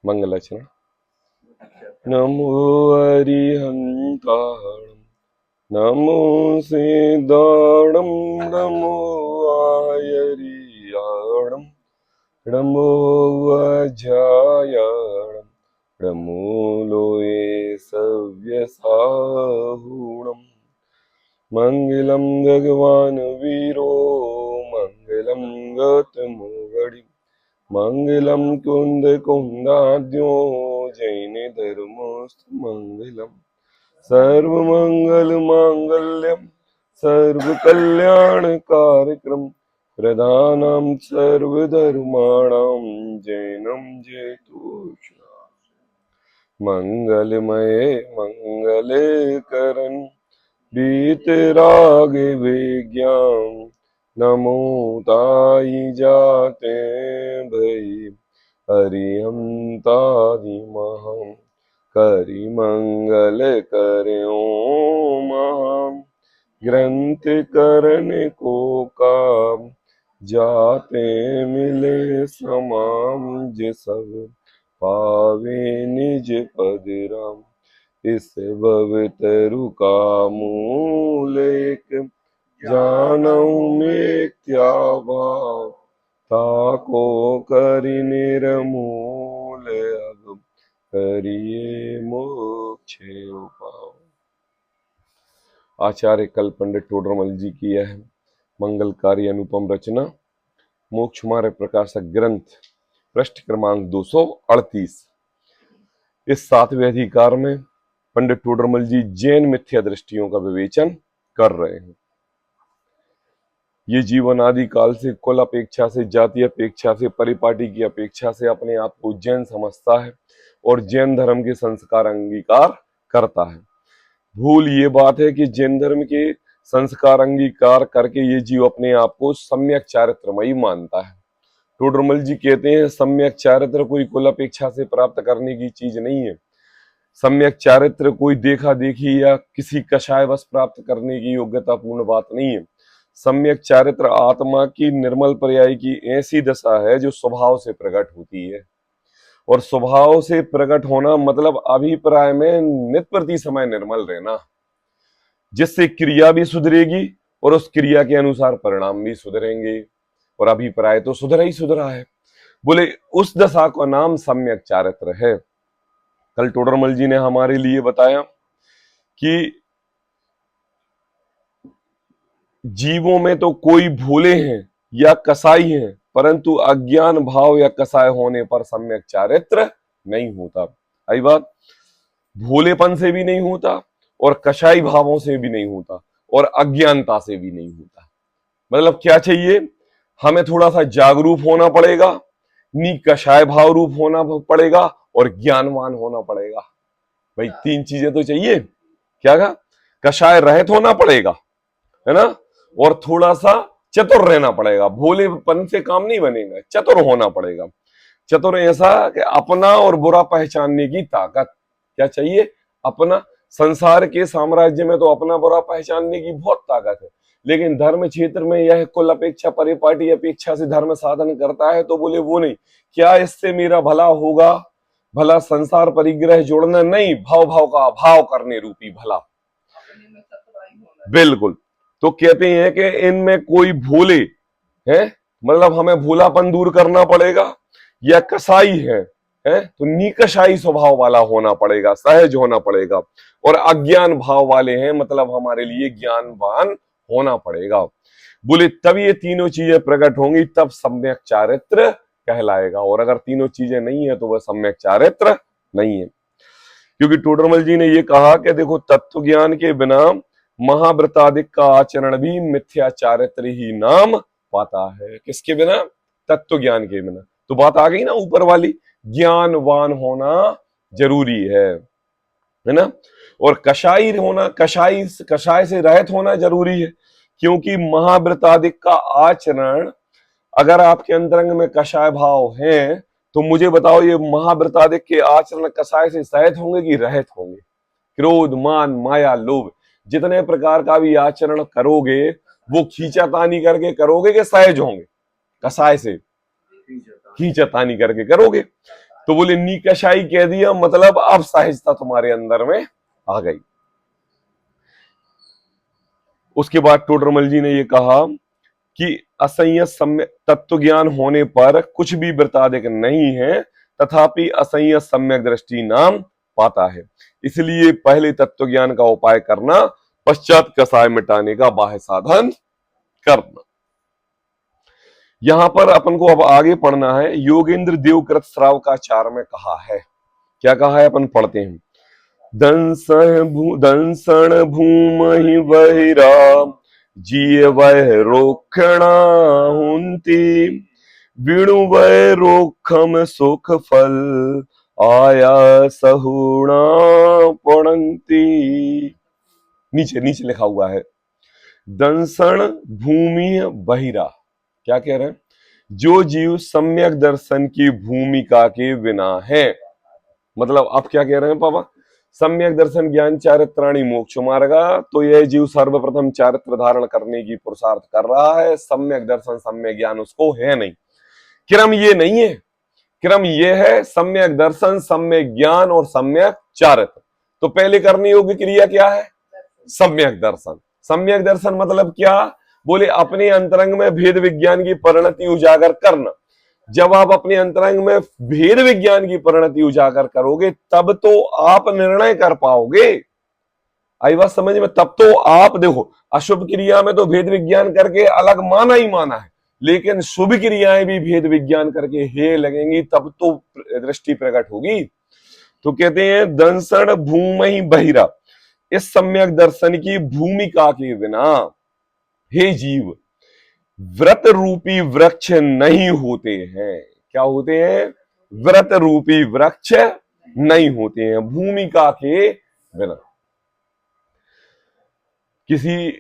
मंगलाचरण। नमो अरिहंताणं नमो सिद्धाणं नमो आयरियाणं नमो वज्रायाणं नमो लोये सव्यसाहुणम्। मंगलम भगवान वीरो मंगलम गतमुगड़ी मंगलम कुंद कुंदाद्यो जैन धर्मोस्तु मंगलम। सर्वमंगल मांगल्यम सर्व कल्याण कार्यक्रम प्रधानम सर्वधर्माणां जैनम जयतु। मंगलमय मंगले करन बीतराग विज्ञान नमो ताई जाते भई हरिहंतादि महम करि मंगल करो महाम। ग्रंथ करने को काम जाते मिले समाम जे सब पावे निज पद राम। इस भवतरु का मूल एक जानऊ मिथ्या भाव ताको करि निर्मूल अब करिए मोक्ष उपाव। आचार्य कल पंडित टोडरमल जी की यह मंगलकारी अनुपम रचना मोक्ष मार्ग प्रकाशक ग्रंथ पृष्ठ क्रमांक 238। इस 7वें अधिकार में पंडित टोडरमल जी जैन मिथ्या दृष्टियों का विवेचन कर रहे हैं। ये जीवन आदि काल से कुल अपेक्षा से, जाति अपेक्षा से, परिपाटी की अपेक्षा से अपने आप को जैन समझता है और जैन धर्म के संस्कार अंगीकार करता है। भूल ये बात है कि जैन धर्म के संस्कार अंगीकार करके ये जीव अपने आप को सम्यक चारित्रमयी मानता है। टोडरमल जी कहते हैं सम्यक चारित्र कोई कुल अपेक्षा से प्राप्त करने की चीज नहीं है। सम्यक चारित्र कोई देखा देखी या किसी कषाय वश प्राप्त करने की योग्यतापूर्ण बात नहीं है। सम्यक चारित्र आत्मा की निर्मल पर्याय की ऐसी दशा है जो स्वभाव से प्रकट होती है। और स्वभाव से प्रकट होना मतलब अभिप्राय में नित प्रति समय निर्मल रहना, जिससे क्रिया भी सुधरेगी और उस क्रिया के अनुसार परिणाम भी सुधरेंगे। और अभिप्राय तो सुधरा ही सुधरा है। बोले उस दशा का नाम सम्यक चारित्र है। कल टोडरमल जी ने हमारे लिए बताया कि जीवों में तो कोई भोले हैं या कसाई हैं, परंतु अज्ञान भाव या कसाय होने पर सम्यक चारित्र नहीं होता। आई बात, भोलेपन से भी नहीं होता और कसाई भावों से भी नहीं होता और अज्ञानता से भी नहीं होता। मतलब क्या चाहिए, हमें थोड़ा सा जागरूक होना पड़ेगा, नी कषाय भाव रूप होना पड़ेगा और ज्ञानवान होना पड़ेगा। भाई 3 चीजें तो चाहिए। क्या कहा, कषाय रहित होना पड़ेगा, है ना, और थोड़ा सा चतुर रहना पड़ेगा। भोलेपन से काम नहीं बनेगा, चतुर होना पड़ेगा। चतुर ऐसा कि अपना और बुरा पहचानने की ताकत। क्या चाहिए, अपना। संसार के साम्राज्य में तो अपना बुरा पहचानने की बहुत ताकत है, लेकिन धर्म क्षेत्र में यह कुल अपेक्षा परिपाटी अपेक्षा से धर्म साधन करता है तो बोले वो नहीं, क्या इससे मेरा भला होगा, भला संसार परिग्रह जोड़ना नहीं, भाव भाव का अभाव करने रूपी भला। बिल्कुल। तो कहते हैं कि इनमें कोई भोले है, मतलब हमें भोलापन दूर करना पड़ेगा, या कसाई है तो निकषाई स्वभाव वाला होना पड़ेगा, सहज होना पड़ेगा। और अज्ञान भाव वाले हैं, मतलब हमारे लिए ज्ञानवान होना पड़ेगा। बोले तब ये तीनों चीजें प्रकट होंगी, तब सम्यक चारित्र कहलाएगा। और अगर तीनों चीजें नहीं है तो वह सम्यक चारित्र नहीं है। क्योंकि टोडरमल जी ने ये कहा कि देखो, तत्व ज्ञान के बिना महाव्रतादिक का आचरण भी मिथ्या चारित्र ही नाम पाता है। किसके बिना, तत्व ज्ञान के बिना। तो बात आ गई ना ऊपर वाली, ज्ञानवान होना जरूरी है ना। और कषाई होना, कषाय से रहित होना जरूरी है, क्योंकि महाव्रतादिक का आचरण, अगर आपके अंतरंग में कषाय भाव है तो मुझे बताओ, ये महाव्रतादिक के आचरण कषाय से सहित होंगे कि रहित होंगे। क्रोध, मान, माया, लोभ, जितने प्रकार का भी आचरण करोगे वो खींचातानी करके करोगे कि सहज होंगे, कसाय से खींचातानी करके करोगे। तो बोले निकषाई कह दिया, मतलब अब सहजता तुम्हारे अंदर में आ गई। उसके बाद टोडरमल जी ने ये कहा कि असंयत सम्यक तत्व ज्ञान होने पर कुछ भी वृताधिक नहीं है, तथापि असंयत सम्यक दृष्टि नाम पाता है। इसलिए पहले तत्व ज्ञान का उपाय करना, पश्चात कसाय मिटाने का बाह्य साधन करना। यहां पर अपन को अब आगे पढ़ना है। योगेंद्र देवकृत श्रावकाचार्य में कहा है, क्या कहा है अपन पढ़ते हैं। दंसन भूमि बहिरा जिय वह रोखणा हुंती, विणु वह रोखम सुख फल आया सहुणा पड़ंती। नीचे नीचे लिखा हुआ है, दंसन भूमि बहिरा, क्या कह रहे हैं, जो जीव सम्यक दर्शन की भूमिका के बिना है। मतलब आप क्या कह रहे हैं पापा, सम्यक दर्शन ज्ञान चारित्राणी मोक्ष मार्गा, तो यह जीव सर्वप्रथम चारित्र धारण करने की पुरुषार्थ कर रहा है। सम्यक दर्शन सम्यक ज्ञान उसको है नहीं, क्रम ये नहीं है, क्रम ये है सम्यक दर्शन सम्यक ज्ञान और सम्यक चारित्र। तो पहले करनी होगी क्रिया क्या है, सम्यक दर्शन। सम्यक दर्शन मतलब क्या, बोले अपने अंतरंग में भेद विज्ञान की परिणति उजागर करना। जब आप अपने अंतरंग में भेद विज्ञान की परिणति उजागर करोगे तब तो आप निर्णय कर पाओगे। आई बात समझ में, तब तो आप देखो, अशुभ क्रिया में तो भेद विज्ञान करके अलग माना ही माना है, लेकिन शुभ क्रियाएं भी भेद विज्ञान करके हे लगेंगी, तब तो दृष्टि प्रकट होगी। तो कहते हैं दंसन भूमि बहिरा, इस सम्यक दर्शन की भूमिका के बिना हे जीव व्रत रूपी वृक्ष नहीं होते हैं। क्या होते हैं, व्रत रूपी वृक्ष नहीं होते हैं भूमिका के बिना। किसी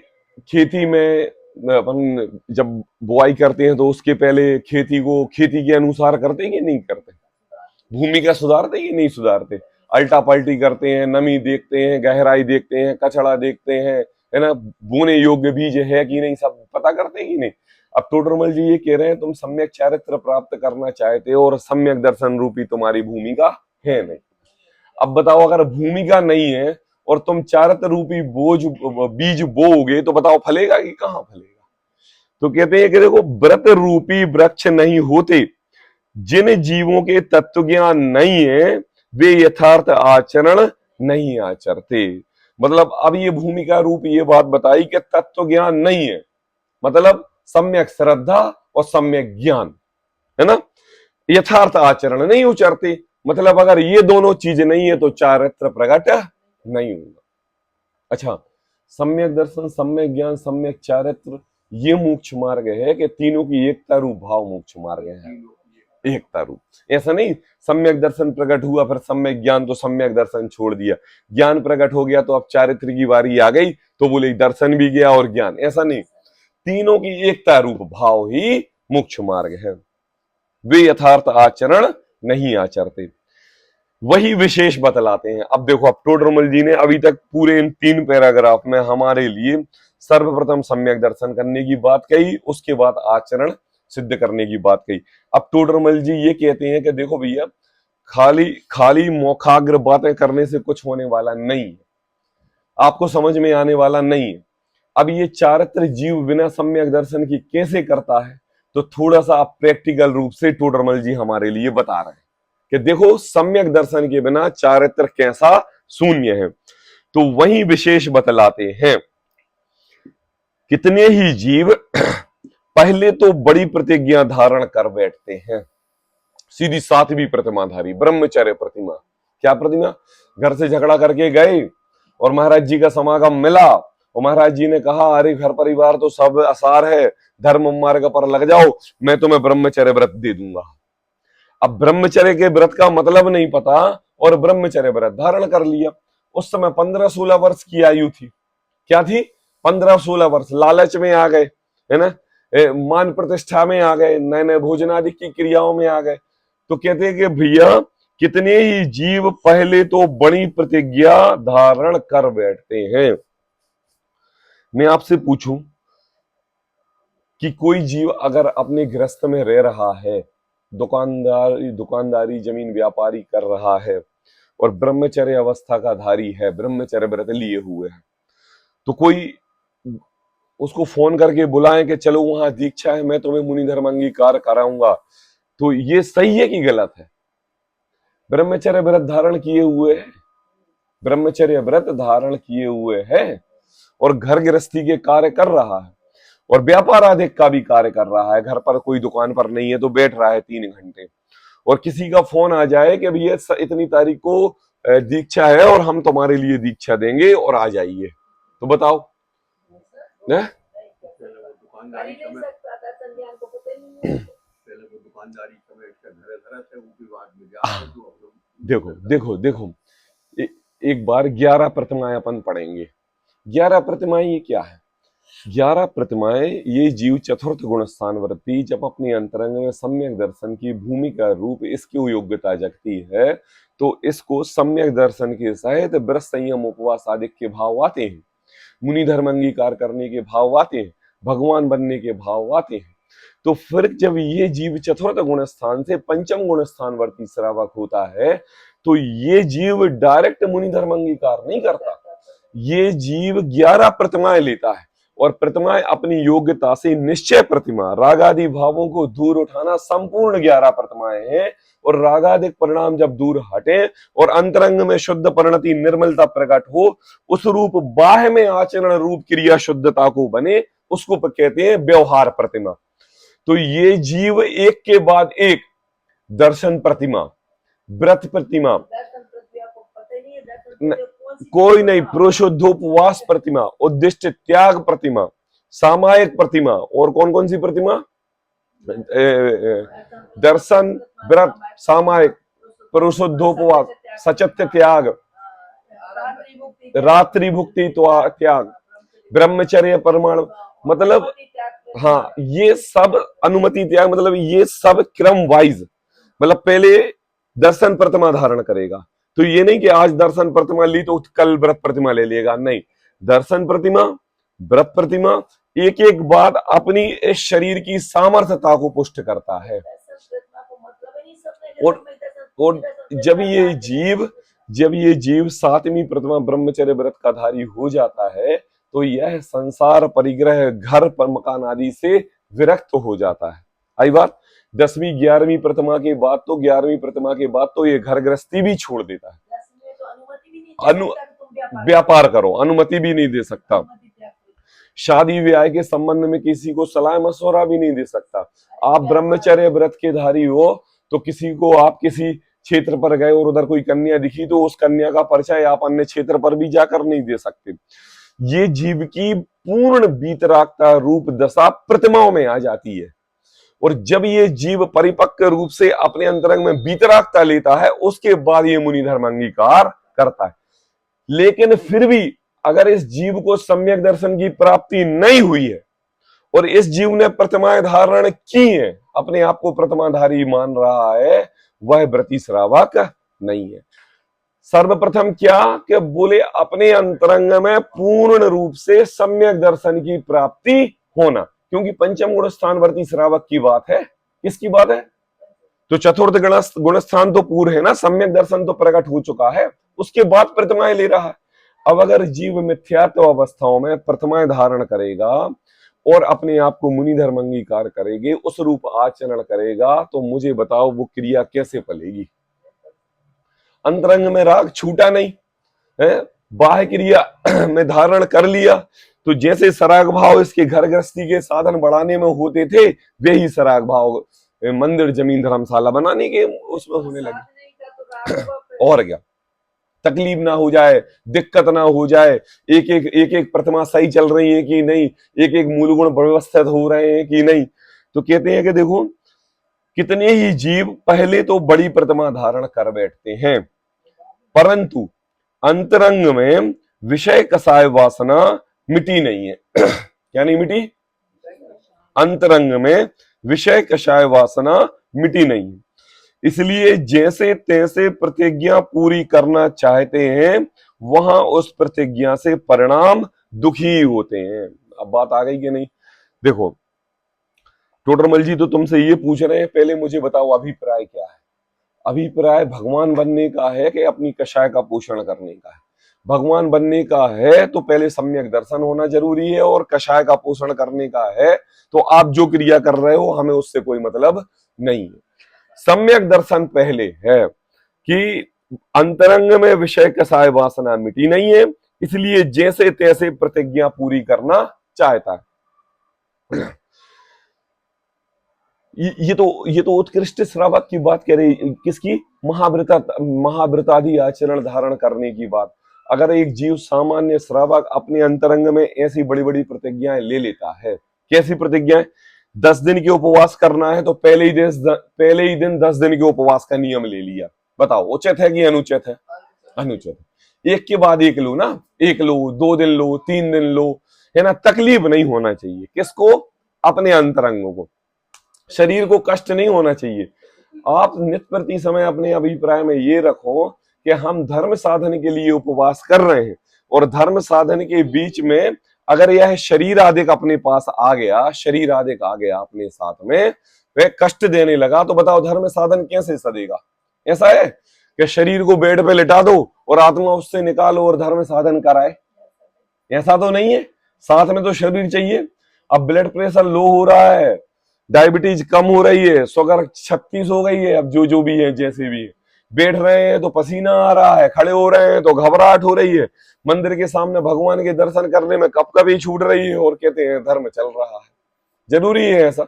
खेती में अपन जब बुआई करते हैं तो उसके पहले खेती को खेती के अनुसार करते हैं कि नहीं करते, भूमिका सुधारते कि नहीं सुधारते, अल्टा पल्टी करते हैं, नमी देखते हैं, गहराई देखते हैं, कचड़ा देखते हैं, है ना, बोने योग्य बीज है कि नहीं, सब पता करते हैं कि नहीं। अब टोडरमल जी ये कह रहे हैं तुम सम्यक चारित्र प्राप्त करना चाहते हो और सम्यक दर्शन रूपी तुम्हारी भूमिका है नहीं। अब बताओ अगर भूमिका नहीं है और तुम चारित्र रूपी बीज बोओगे तो बताओ फलेगा कि कहां फलेगा। तो कहते हैं कि देखो व्रत रूपी वृक्ष नहीं होते, जिन जीवों के तत्व ज्ञान नहीं है वे यथार्थ आचरण नहीं आचरते। मतलब अब ये भूमिका रूप ये बात बताई कि तत्व ज्ञान नहीं है, मतलब सम्यक श्रद्धा और सम्यक ज्ञान, है ना, यथार्थ आचरण नहीं उचरते। मतलब अगर ये दोनों चीज नहीं है तो चारित्र प्रकट नहीं होगा। अच्छा, सम्यक दर्शन सम्यक ज्ञान सम्यक चारित्र ये मोक्ष मार्ग है कि तीनों की एकता रूप भाव मोक्ष मार्ग है, एकता रूप। ऐसा नहीं सम्यक दर्शन प्रकट हुआ फिर सम्यक ज्ञान तो सम्यक दर्शन छोड़ दिया, ज्ञान प्रकट हो गया तो अब चारित्र की बारी आ गई तो बोले दर्शन भी गया और ज्ञान, ऐसा नहीं, तीनों की एकता रूप भाव ही मोक्ष मार्ग है। वे यथार्थ आचरण नहीं आचरते, वही विशेष बतलाते हैं। अब देखो, अब टोडरमल जी ने अभी तक पूरे इन 3 पैराग्राफ में हमारे लिए सर्वप्रथम सम्यक दर्शन करने की बात कही, उसके बाद आचरण सिद्ध करने की बात कही। अब टोडरमल जी ये कहते हैं कि देखो भैया, खाली खाली मौखाग्र बातें करने से कुछ होने वाला नहीं है, आपको समझ में आने वाला नहीं है। अब ये चारित्र जीव बिना सम्यक दर्शन की कैसे करता है, तो थोड़ा सा आप प्रैक्टिकल रूप से टोडरमल जी हमारे लिए बता रहे हैं कि देखो सम्यक दर्शन के बिना चारित्र कैसा शून्य है। तो वही विशेष बतलाते हैं, कितने ही जीव पहले तो बड़ी प्रतिज्ञा धारण कर बैठते हैं, सीधी 7वीं प्रतिमाधारी ब्रह्मचर्य प्रतिमा। क्या प्रतिमा, घर से झगड़ा करके गए और महाराज जी का समागम मिला और महाराज जी ने कहा अरे घर परिवार तो सब आसार है, धर्म मार्ग पर लग जाओ, मैं तुम्हें ब्रह्मचर्य व्रत दे दूंगा। अब ब्रह्मचर्य के व्रत का मतलब नहीं पता और ब्रह्मचर्य व्रत धारण कर लिया। उस समय 15-16 वर्ष की आयु थी, क्या थी, 15-16 वर्ष, लालच में आ गए, है ना, मान प्रतिष्ठा में आ गए, नए नए भोजनादि की क्रियाओं में आ गए। तो कहते हैं कि भैया कितने ही जीव पहले तो बड़ी प्रतिज्ञा धारण कर बैठते हैं। मैं आपसे पूछूं कि कोई जीव अगर अपने गृहस्थ में रह रहा है, दुकानदारी जमीन व्यापारी कर रहा है और ब्रह्मचर्य अवस्था का धारी है, ब्रह्मचर्य व्रत लिए हुए है, तो कोई उसको फोन करके बुलाएं कि चलो वहां दीक्षा है, मैं तुम्हें मुनि धर्म अंगीकार कराऊंगा, तो ये सही है कि गलत है? ब्रह्मचर्य व्रत धारण किए हुए है, ब्रह्मचर्य व्रत धारण किए हुए है और घर गृहस्थी के कार्य कर रहा है और व्यापार आदि का भी कार्य कर रहा है, घर पर कोई दुकान पर नहीं है तो बैठ रहा है 3 घंटे, और किसी का फोन आ जाए कि भैया इतनी तारीख को दीक्षा है और हम तुम्हारे लिए दीक्षा देंगे और आ जाइए, तो बताओ ने? देखो देखो देखो, एक बार 11 प्रतिमाएं अपन पढ़ेंगे। 11 प्रतिमाएं ये क्या है? 11 प्रतिमाएं ये जीव चतुर्थ गुण स्थान वृत्ति जब अपने अंतरंग में सम्यक दर्शन की भूमिका रूप इसकी योग्यता जगती है, तो इसको सम्यक दर्शन के सहित व्रत संयम उपवास आदि के भाव आते हैं, मुनि धर्म अंगीकार करने के भाव आते हैं, भगवान बनने के भाव आते हैं। तो फिर जब ये जीव चतुर्थ गुण स्थान से पंचम गुण स्थान वर्ती श्रावक होता है, तो ये जीव डायरेक्ट मुनि धर्म अंगीकार नहीं करता, ये जीव 11 प्रतिमाएं लेता है और प्रतिमाएं अपनी योग्यता से निश्चय प्रतिमा रागादि भावों को दूर उठाना संपूर्ण 11 प्रतिमाएं हैं, और रागादिक परिणाम जब दूर हटे और अंतरंग में शुद्ध परिणति निर्मलता प्रकट हो, उस रूप बाह्य में आचरण रूप क्रिया शुद्धता को बने, उसको कहते हैं व्यवहार प्रतिमा। तो ये जीव एक के बाद एक दर्शन प्रतिमा, व्रत प्रतिमा, कोई नहीं, पुरुषोद्धोपवास प्रतिमा, उद्दिष्ट त्याग प्रतिमा, सामायिक प्रतिमा, और कौन कौन सी प्रतिमा? दर्शन, व्रत, सामायिक, पुरुषोद्धोपवास, सचत्य त्याग, रात्रि भुक्ति त्याग, ब्रह्मचर्य परमाणु, मतलब हाँ ये सब अनुमति त्याग, मतलब ये सब क्रम वाइज, मतलब पहले दर्शन प्रतिमा धारण करेगा, तो ये नहीं कि आज दर्शन प्रतिमा ली तो कल व्रत प्रतिमा ले लेगा, नहीं, दर्शन प्रतिमा, व्रत प्रतिमा एक एक बात अपनी इस शरीर की सामर्थ्यता को पुष्ट करता है। और जब ये जीव 7वीं प्रतिमा ब्रह्मचर्य व्रत का धारी हो जाता है, तो यह संसार परिग्रह घर पर मकान आदि से विरक्त हो जाता है। आई बात? 10वीं 11वीं प्रतिमा के बाद तो 11वीं प्रतिमा के बाद तो ये घर गृहस्थी भी छोड़ देता है, व्यापार करो, अनुमति भी नहीं दे सकता, शादी ब्याह के संबंध में किसी को सलाह मशवरा भी नहीं दे सकता। आप ब्रह्मचर्य व्रत के धारी हो तो किसी को, आप किसी क्षेत्र पर गए और उधर कोई कन्या दिखी तो उस कन्या का परिचय आप अन्य क्षेत्र पर भी जाकर नहीं दे सकते। ये जीव की पूर्ण वीतरागता रूप दशा प्रतिमाओं में आ जाती है, और जब ये जीव परिपक्व रूप से अपने अंतरंग में वीतरागता लेता है, उसके बाद ये मुनि धर्म अंगीकार करता है। लेकिन फिर भी अगर इस जीव को सम्यक दर्शन की प्राप्ति नहीं हुई है और इस जीव ने प्रतिमाएं धारण की है, अपने आप को प्रतिमाधारी मान रहा है, वह व्रती श्रावक नहीं है। सर्वप्रथम क्या कि बोले अपने अंतरंग में पूर्ण रूप से सम्यक दर्शन की प्राप्ति होना, क्योंकि पंचम गुण स्थान वर्ती श्रावक की बात है। किसकी बात है? तो चतुर्थ गुण स्थान तो पूर्ण है ना, सम्यक दर्शन तो प्रकट हो चुका है, उसके बाद प्रतिमाएं ले रहा है। अब अगर जीव मिथ्यात्व अवस्थाओं में प्रतिमाएं धारण करेगा और अपने आप को मुनि धर्म अंगीकार करेगी, उस रूप आचरण करेगा, तो मुझे बताओ वो क्रिया कैसे फलेगी? अंतरंग में राग छूटा नहीं है, बाह्य क्रिया में धारण कर लिया, तो जैसे सराग भाव इसके घर गृहस्थी के साधन बढ़ाने में होते थे, वे ही सराग भाव मंदिर जमीन धर्मशाला बनाने के उसमें होने लगे। और क्या तकलीफ ना हो जाए, दिक्कत ना हो जाए, एक एक प्रतिमा सही चल रही है कि नहीं, एक एक मूल गुण व्यवस्थित हो रहे हैं कि नहीं। तो कहते हैं कि देखो कितने ही जीव पहले तो बड़ी प्रतिमा धारण कर बैठते हैं, परंतु अंतरंग में विषय कसाय वासना मिटी नहीं है। क्या नहीं मिटी? अंतरंग में विषय कसाय वासना मिटी नहीं है, इसलिए जैसे तैसे प्रतिज्ञा पूरी करना चाहते हैं, वहां उस प्रतिज्ञा से परिणाम दुखी होते हैं। अब बात आ गई कि नहीं? देखो टोडरमल जी तो तुमसे ये पूछ रहे हैं, पहले मुझे बताओ अभिप्राय क्या है। अभिप्राय भगवान बनने का है कि अपनी कषाय का पोषण करने का है। भगवान बनने का है तो पहले सम्यक दर्शन होना जरूरी है, और कषाय का पोषण करने का है तो आप जो क्रिया कर रहे हो हमें उससे कोई मतलब नहीं है। सम्यक दर्शन पहले है कि अंतरंग में विषय कषाय वासना मिटी नहीं है, इसलिए जैसे तैसे प्रतिज्ञा पूरी करना चाहता है। ये तो उत्कृष्ट श्रावक की बात कह रही, किसकी? महाव्रतादि आचरण धारण करने की बात। अगर एक जीव सामान्य श्रावक अपने अंतरंग में ऐसी बड़ी बड़ी प्रतिज्ञाएं ले लेता है, कैसी प्रतिज्ञाएं? 10 दिन के उपवास करना है तो पहले ही दिन 10 दिन के उपवास का नियम ले लिया। बताओ उचित है कि अनुचित है? अनुचित। एक के बाद एक लो ना, एक लो, 2 दिन लो, 3 दिन लो, है ना। तकलीफ नहीं होना चाहिए किसको? अपने अंतरंगों को। शरीर को कष्ट नहीं होना चाहिए। आप नित्य प्रति समय अपने अभिप्राय में ये रखो कि हम धर्म साधन के लिए उपवास कर रहे हैं, और धर्म साधन के बीच में अगर यह शरीर आदि का अपने पास आ गया, शरीर आदि का आ गया अपने साथ में, वह कष्ट देने लगा, तो बताओ धर्म साधन कैसे सदेगा? ऐसा है कि शरीर को बेड पे लिटा दो और आत्मा उससे निकालो और धर्म साधन कराए? ऐसा तो नहीं है। साथ में तो शरीर चाहिए। अब ब्लड प्रेशर लो हो रहा है, डायबिटीज कम हो रही है, शुगर 36 हो गई है, अब जो भी है जैसे भी है, बैठ रहे हैं तो पसीना आ रहा है, खड़े हो रहे हैं तो घबराहट हो रही है, मंदिर के सामने भगवान के दर्शन करने में कब कभी छूट रही है, और कहते हैं धर्म चल रहा है। जरूरी है ऐसा?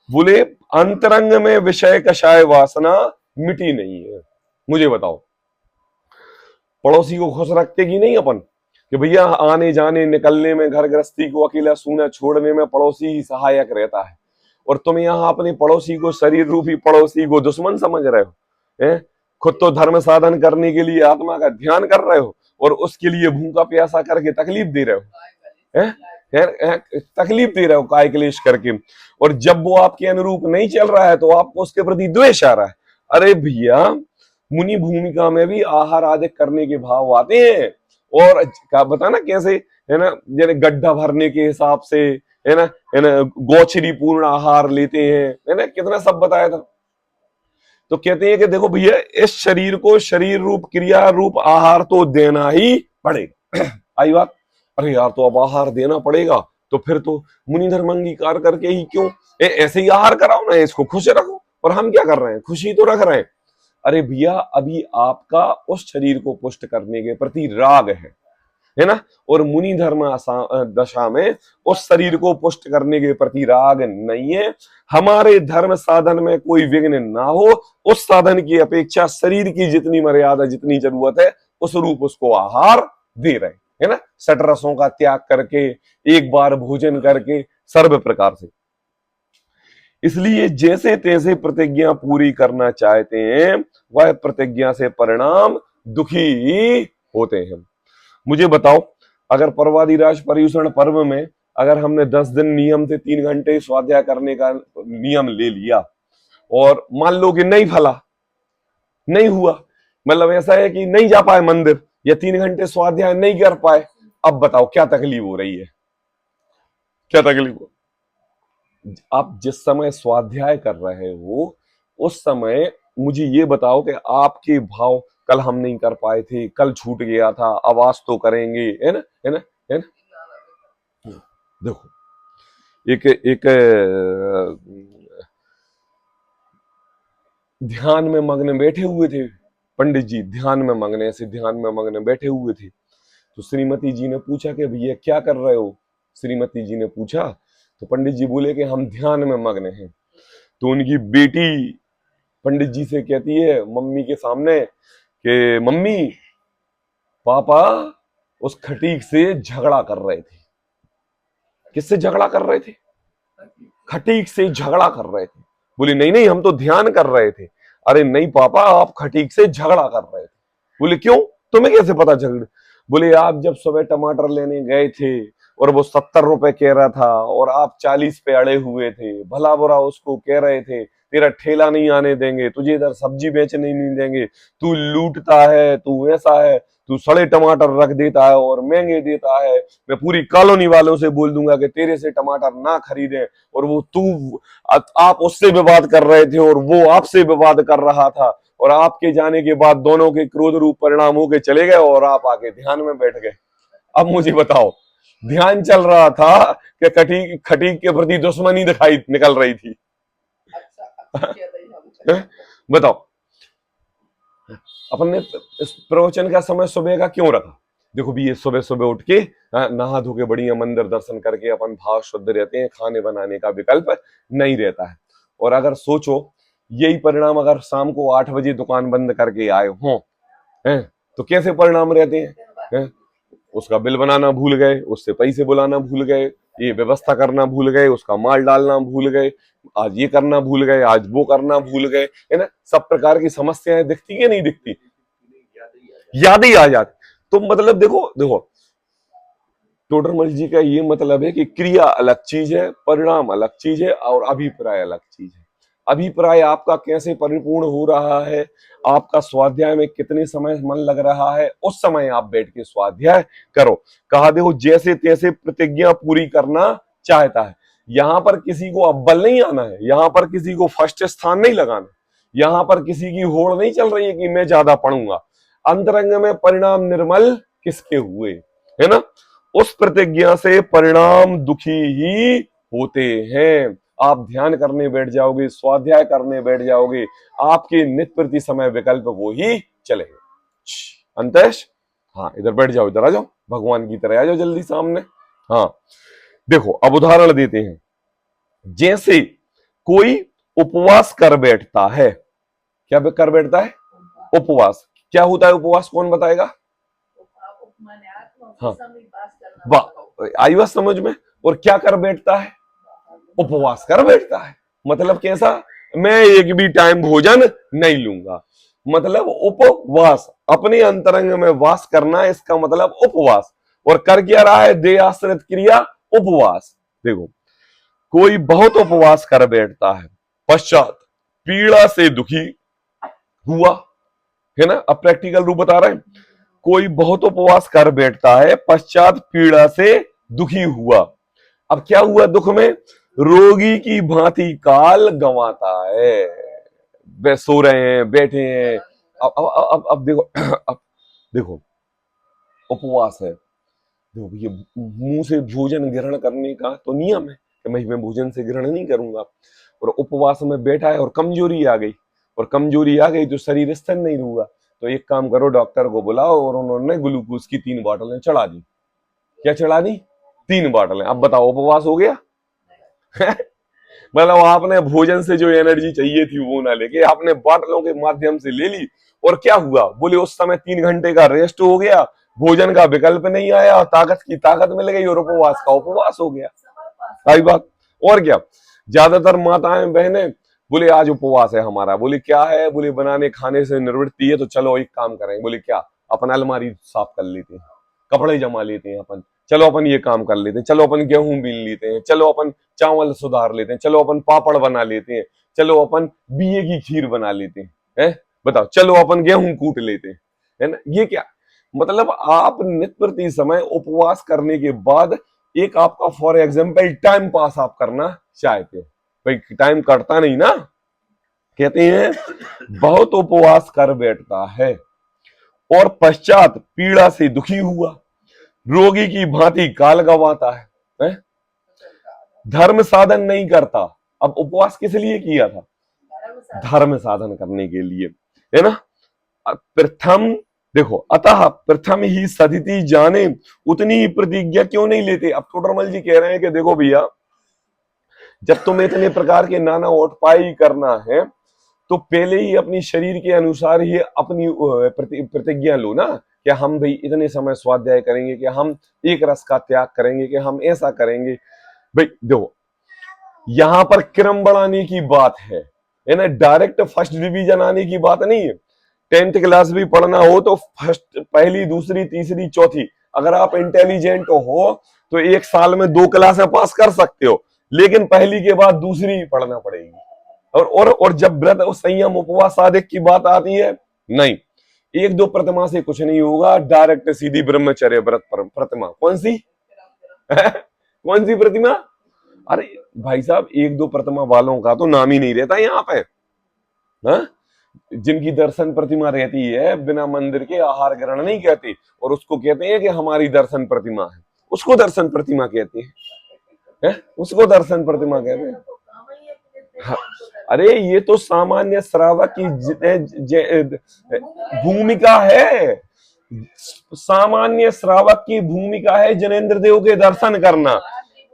बोले अंतरंग में विषय कषाय वासना मिटी नहीं है। मुझे बताओ, पड़ोसी को खुश रखते कि नहीं अपन, कि भैया आने जाने निकलने में, घर गृहस्थी को अकेला सूना छोड़ने में पड़ोसी ही सहायक रहता है, और तुम यहाँ अपने पड़ोसी को, शरीर रूपी पड़ोसी को दुश्मन समझ रहे हो? खुद तो धर्म साधन करने के लिए आत्मा का ध्यान कर रहे हो, और उसके लिए भूखा प्यासा करके तकलीफ दे रहे हो। तकलीफ दे रहे हो काय क्लेश करके, और जब वो आपके अनुरूप नहीं चल रहा है तो आपको उसके प्रति द्वेष आ रहा है। अरे भैया, मुनि भूमिका में भी आहार आदि करने के भाव आते हैं, और क्या बताना कैसे, है ना, जैसे गड्ढा भरने के हिसाब से, है ना, गोचरी पूर्ण आहार लेते हैं, है ना, कितना सब बताया था। तो कहते हैं कि देखो भैया, इस शरीर को शरीर रूप क्रिया रूप आहार तो देना ही पड़ेगा। आई बात? अरे यार, तो अब आहार देना पड़ेगा तो फिर तो मुनि धर्म अंगीकार करके ही क्यों, ऐसे ही आहार कराओ ना, इसको खुश रखो। और हम क्या कर रहे हैं? खुशी तो रख रहे हैं। अरे भैया, अभी आपका उस शरीर को पुष्ट करने के प्रति राग है ना, और मुनि धर्म दशा में उस शरीर को पुष्ट करने के प्रति राग नहीं है। हमारे धर्म साधन में कोई विघ्न ना हो, उस साधन की अपेक्षा शरीर की जितनी मर्यादा, जितनी जरूरत है, उस रूप उसको आहार दे रहे, है ना, सटरसों का त्याग करके, एक बार भोजन करके, सर्व प्रकार से। इसलिए जैसे तैसे प्रतिज्ञा पूरी करना चाहते हैं, वह प्रतिज्ञा से परिणाम दुखी ही होते हैं। मुझे बताओ, अगर पर्वादिराज पर्यूषण पर्व में अगर हमने 10 दिन नियम से 3 घंटे स्वाध्याय करने का नियम ले लिया, और मान लो कि नहीं फला, नहीं हुआ, मतलब ऐसा है कि नहीं जा पाए मंदिर, या 3 घंटे स्वाध्याय नहीं कर पाए, अब बताओ क्या तकलीफ हो रही है? क्या तकलीफ हो? आप जिस समय स्वाध्याय कर रहे हो उस समय मुझे ये बताओ कि आपके भाव, कल हम नहीं कर पाए थे, कल छूट गया था, अब आज तो करेंगे, है ना, है ना, है ना। देखो, एक एक ध्यान में मग्न बैठे हुए थे पंडित जी, ध्यान में मग्न, ऐसे ध्यान में मग्न बैठे हुए थे। तो श्रीमती जी ने पूछा कि भैया क्या कर रहे हो? श्रीमती जी ने पूछा तो पंडित जी बोले कि हम ध्यान में मग्न हैं। तो उनकी बेटी पंडित जी से कहती है मम्मी के सामने कि मम्मी, पापा उस खटीक से झगड़ा कर रहे थे। किससे झगड़ा कर रहे थे? खटीक से झगड़ा कर रहे थे। बोली नहीं नहीं, हम तो ध्यान कर रहे थे। अरे नहीं पापा, आप खटीक से झगड़ा कर रहे थे। बोले क्यों, तुम्हें कैसे पता झगड़े? बोले आप जब सुबह टमाटर लेने गए थे और वो 70 रुपए कह रहा था और आप 40 पे अड़े हुए थे, भला बुरा उसको कह रहे थे, तेरा ठेला नहीं आने देंगे, तुझे इधर सब्जी बेचने नहीं देंगे, तू लूटता है, तू ऐसा है, तू सड़े टमाटर रख देता है और महंगे देता है। मैं पूरी कॉलोनी वालों से बोल दूंगा कि तेरे से टमाटर ना खरीदें। और वो तू आप उससे विवाद कर रहे थे और वो आपसे विवाद कर रहा था, और आपके जाने के बाद दोनों के क्रोध रूप परिणाम होके चले गए और आप आके ध्यान में बैठ गए। अब मुझे बताओ, ध्यान चल रहा था कि खटीक के प्रति दुश्मनी दिखाई निकल रही थी। बताओ, अपन ने इस प्रवचन का समय सुबह का क्यों रखा? देखो भी, ये सुबह सुबह उठ के नहा धो के बढ़िया मंदिर दर्शन करके अपन भाव शुद्ध रहते हैं, खाने बनाने का विकल्प नहीं रहता है। और अगर सोचो यही परिणाम अगर शाम को 8 बजे दुकान बंद करके आए हों, तो कैसे परिणाम रहते हैं? उसका बिल बनाना भूल गए, उससे पैसे बुलाना भूल गए, ये व्यवस्था करना भूल गए, उसका माल डालना भूल गए, आज ये करना भूल गए, आज वो करना भूल गए, है ना। सब प्रकार की समस्याएं दिखती है नहीं दिखती, याद ही आ जाती। तो मतलब देखो टोडरमल जी का ये मतलब है कि क्रिया अलग चीज है, परिणाम अलग चीज है और अभिप्राय अलग चीज है। अभिप्राय आपका कैसे परिपूर्ण हो रहा है, आपका स्वाध्याय में कितने समय मन लग रहा है, उस समय आप बैठ के स्वाध्याय करो। कहा देखो जैसे तैसे प्रतिज्ञा पूरी करना चाहता है। यहां पर किसी को अव्वल नहीं आना है, यहां पर किसी को फर्स्ट स्थान नहीं लगाना, यहां पर किसी की होड़ नहीं चल रही है कि मैं ज्यादा पढ़ूंगा। अंतरंग में परिणाम निर्मल किसके हुए, है ना। उस प्रतिज्ञा से परिणाम दुखी ही होते हैं। आप ध्यान करने बैठ जाओगे, स्वाध्याय करने बैठ जाओगे, आपके नित्य प्रति समय विकल्प वो ही चलेंगे। अंतश, हाँ इधर बैठ जाओ, इधर आ जाओ, भगवान की तरह आ जाओ जल्दी सामने। हाँ देखो अब उदाहरण देते हैं। जैसे कोई उपवास कर बैठता है, क्या कर बैठता है? उपवास। क्या होता है उपवास, कौन बताएगा? हाँ आई बात समझ में। और क्या कर बैठता है? उपवास कर बैठता है। मतलब कैसा? मैं एक भी टाइम भोजन नहीं लूंगा, मतलब उपवास, अपने अंतरंग में वास करना, इसका मतलब उपवास। और कर क्या रहा है? देह आश्रित क्रिया उपवास। देखो कोई बहुत उपवास कर बैठता है, पश्चात पीड़ा से दुखी हुआ, है ना। अब प्रैक्टिकल रूप बता रहे हैं। कोई बहुत उपवास कर बैठता है, पश्चात पीड़ा से दुखी हुआ। अब क्या हुआ? दुख में रोगी की भांति काल गंवाता है। वे सो रहे हैं, बैठे हैं। अब देखो अब देखो उपवास है, देखो ये मुंह से भोजन ग्रहण करने का तो नियम है कि मैं भोजन से ग्रहण नहीं करूंगा। और उपवास में बैठा है और कमजोरी आ गई, और कमजोरी आ गई तो शरीर स्थिर नहीं हुआ। तो एक काम करो, डॉक्टर को बुलाओ, और उन्होंने ग्लूकोज की 3 बोतलें चढ़ा दी। क्या चढ़ा दी? 3 बोतलें। अब बताओ उपवास हो गया? मतलब आपने भोजन से जो एनर्जी चाहिए थी वो ना लेके आपने बोतलों के माध्यम से ले ली। और क्या हुआ? बोले उस समय 3 घंटे का रेस्ट हो गया, भोजन का विकल्प नहीं आया, ताकत की ताकत मिल गई और उपवास का उपवास हो गया। आई बात। और क्या, ज्यादातर माताएं बहनें बोले आज उपवास है हमारा। बोले क्या है? बोले बनाने खाने से निवृत्ति है, तो चलो एक काम करें। बोले क्या? अपन अलमारी साफ कर लेते हैं, कपड़े जमा लेते हैं अपन, चलो अपन ये काम कर लेते हैं, चलो अपन गेहूं बीन लेते हैं, चलो अपन चावल सुधार लेते हैं, चलो अपन पापड़ बना लेते हैं, चलो अपन बीए की खीर बना लेते हैं, बताओ, चलो अपन गेहूं कूट लेते हैं, है ना। ये क्या मतलब? आप नित्य प्रति समय उपवास करने के बाद एक आपका फॉर एग्जाम्पल टाइम पास आप करना चाहते हो, भाई टाइम कटता नहीं ना। कहते हैं बहुत उपवास कर बैठता है और पश्चात पीड़ा से दुखी हुआ, रोगी की भांति काल गंवाता है? धर्म साधन नहीं करता। अब उपवास किस लिए किया था? धर्म साधन करने के लिए, है ना। प्रथम देखो, अतः प्रथम ही सदिति जाने उतनी प्रतिज्ञा क्यों नहीं लेते? अब टोडरमल जी कह रहे हैं कि देखो भैया, जब तुम्हें इतने प्रकार के नाना ओटपाई करना है तो पहले ही अपनी शरीर के अनुसार ही अपनी प्रतिज्ञा लो ना, कि हम भाई इतने समय स्वाध्याय करेंगे, कि हम एक रस का त्याग करेंगे, कि हम ऐसा करेंगे। भाई देखो यहां पर क्रम बढ़ाने की बात है ना, डायरेक्ट फर्स्ट डिवीजन आने की बात नहीं है। 10th क्लास भी पढ़ना हो तो फर्स्ट, पहली, दूसरी, तीसरी, चौथी, अगर आप इंटेलिजेंट हो तो 1 साल में 2 क्लासें पास कर सकते हो, लेकिन पहली के बाद दूसरी पढ़ना पड़ेगी। और जब व्रत और संयम उपवास आदि की बात आती है, नहीं, एक दो प्रतिमा से कुछ नहीं होगा, डायरेक्ट सीधी ब्रह्मचर्य व्रत प्रतिमा। कौन सी कौन सी प्रतिमा? अरे भाई साहब, एक दो प्रतिमा वालों का तो नाम ही नहीं रहता यहाँ पे। हाँ, जिनकी दर्शन प्रतिमा रहती है, बिना मंदिर के आहार ग्रहण नहीं कहते, और उसको कहते हैं कि हमारी दर्शन प्रतिमा है, उसको दर्शन प्रतिमा कहते हैं, उसको दर्शन प्रतिमा कहते हैं। हाँ, अरे ये तो सामान्य श्रावक की भूमिका है, सामान्य श्रावक की भूमिका है जनेन्द्र देव के दर्शन करना।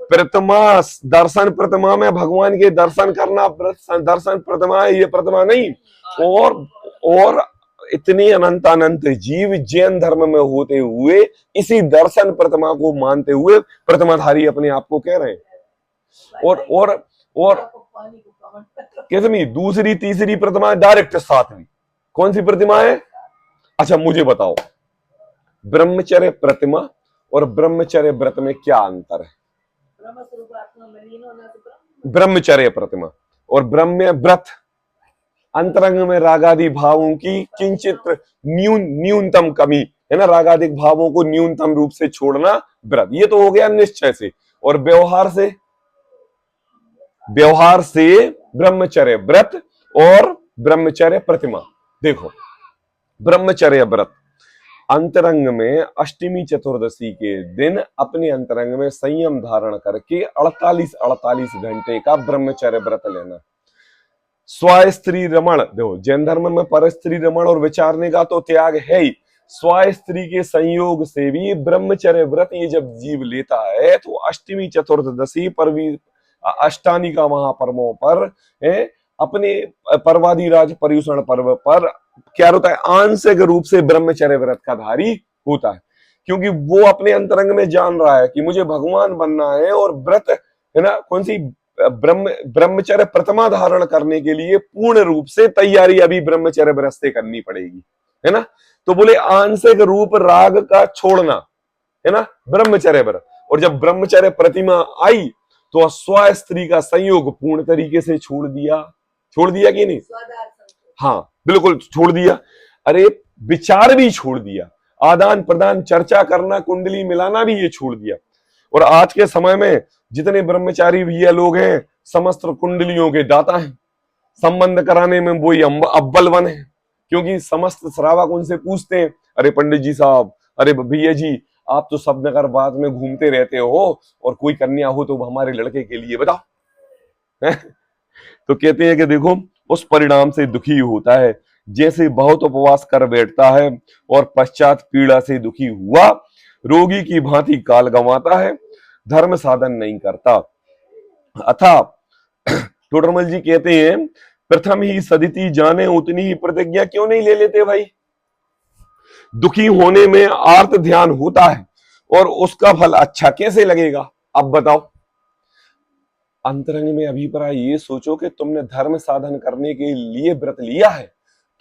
प्रतिमा, दर्शन प्रतिमा में भगवान के दर्शन करना दर्शन प्रतिमा है, ये प्रतिमा नहीं। और इतने अनंत अनंत जीव जैन धर्म में होते हुए इसी दर्शन प्रतिमा को मानते हुए प्रतिमाधारी अपने आप को कह रहे हैं। और कितनी दूसरी तीसरी प्रतिमा डायरेक्ट सातवीं कौन सी प्रतिमा है? अच्छा मुझे बताओ, ब्रह्मचर्य प्रतिमा और ब्रह्मचर्य व्रत में क्या अंतर है? ब्रह्मचर्य प्रतिमा और ब्रह्म व्रत, अंतरंग में रागादि भावों की किंचित न्यूनतम कमी है ना, रागादिक भावों को न्यूनतम रूप से छोड़ना व्रत, ये तो हो गया निश्चय से। और व्यवहार से ब्रह्मचर्य व्रत और ब्रह्मचर्य प्रतिमा। देखो, ब्रह्मचर्य व्रत अंतरंग में अष्टमी चतुर्दशी के दिन अपने अंतरंग में संयम धारण करके 48 घंटे का ब्रह्मचर्य व्रत लेना। स्व स्त्री रमण, देखो जैन धर्म में पर स्त्री रमण और विचारने का तो त्याग है ही, स्व स्त्री के संयोग से भी ब्रह्मचर्य व्रत ये जब जीव लेता है तो अष्टमी चतुर्दशी पर भी अष्टानी का महापर्वों पर अपने पर्वादिराज पर्युषण पर्व पर क्या होता है, आंशिक रूप से ब्रह्मचर्य व्रत का धारी होता है, क्योंकि वो अपने अंतरंग में जान रहा है कि मुझे भगवान बनना है, और व्रत है ना कौन सी ब्रह्मचर्य प्रतिमा धारण करने के लिए पूर्ण रूप से तैयारी अभी ब्रह्मचर्य व्रत से करनी पड़ेगी, है ना। तो बोले आंशिक रूप राग का छोड़ना है ना ब्रह्मचर्य व्रत, और जब ब्रह्मचर्य प्रतिमा आई तो स्व स्त्री का संयोग पूर्ण तरीके से छोड़ दिया कि नहीं? हाँ बिल्कुल छोड़ दिया। अरे विचार भी छोड़ दिया, आदान प्रदान चर्चा करना, कुंडली मिलाना भी ये छोड़ दिया। और आज के समय में जितने ब्रह्मचारी भैया लोग हैं, समस्त कुंडलियों के दाता हैं, संबंध कराने में वही अव्वल वन है, क्योंकि समस्त श्रावक उनसे पूछते हैं, अरे पंडित जी साहब, अरे भैया जी, आप तो सब नगर बाद में घूमते रहते हो, और कोई कन्या हो तो हमारे लड़के के लिए बताओ। तो कहते हैं कि देखो, उस परिणाम से दुखी होता है जैसे बहुत उपवास कर बैठता है और पश्चात पीड़ा से दुखी हुआ रोगी की भांति काल गंवाता है, धर्म साधन नहीं करता। अथा टोडरमल जी कहते हैं, प्रथम ही सदिति जाने उतनी ही प्रतिज्ञा क्यों नहीं ले लेते भाई? दुखी होने में आर्त ध्यान होता है और उसका फल अच्छा कैसे लगेगा? अब बताओ, अंतरंग में अभिप्राय ये सोचो कि तुमने धर्म साधन करने के लिए व्रत लिया है,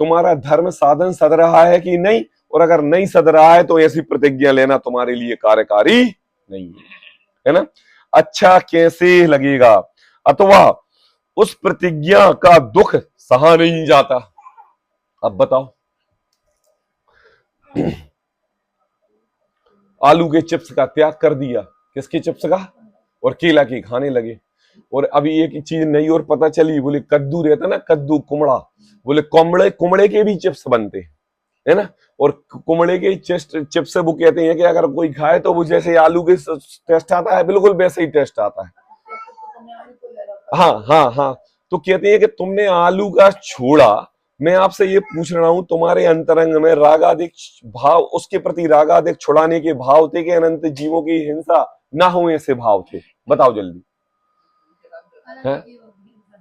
तुम्हारा धर्म साधन सद रहा है कि नहीं, और अगर नहीं सद रहा है तो ऐसी प्रतिज्ञा लेना तुम्हारे लिए कार्यकारी नहीं है ना। अच्छा कैसे लगेगा, अथवा उस प्रतिज्ञा का दुख सहा नहीं जाता। अब बताओ, आलू के चिप्स का त्याग कर दिया, किसके चिप्स का? और केला के खाने लगे। और अभी एक चीज नई और पता चली, बोले कद्दू रहता ना, कद्दू कुमड़ा, बोले कुमड़े के भी चिप्स बनते है ना। और कुमड़े के चिप्स वो कहते हैं कि अगर कोई खाए तो वो जैसे आलू के टेस्ट आता है, बिल्कुल वैसे ही टेस्ट आता है। हाँ हाँ हाँ, तो कहते हैं कि तुमने आलू का छोड़ा, मैं आपसे ये पूछ रहा हूं, तुम्हारे अंतरंग में रागादिक भाव, उसके प्रति रागादिक छुड़ाने के भाव थे कि अनंत जीवों की हिंसा ना हो ऐसे भाव थे? बताओ जल्दी। है?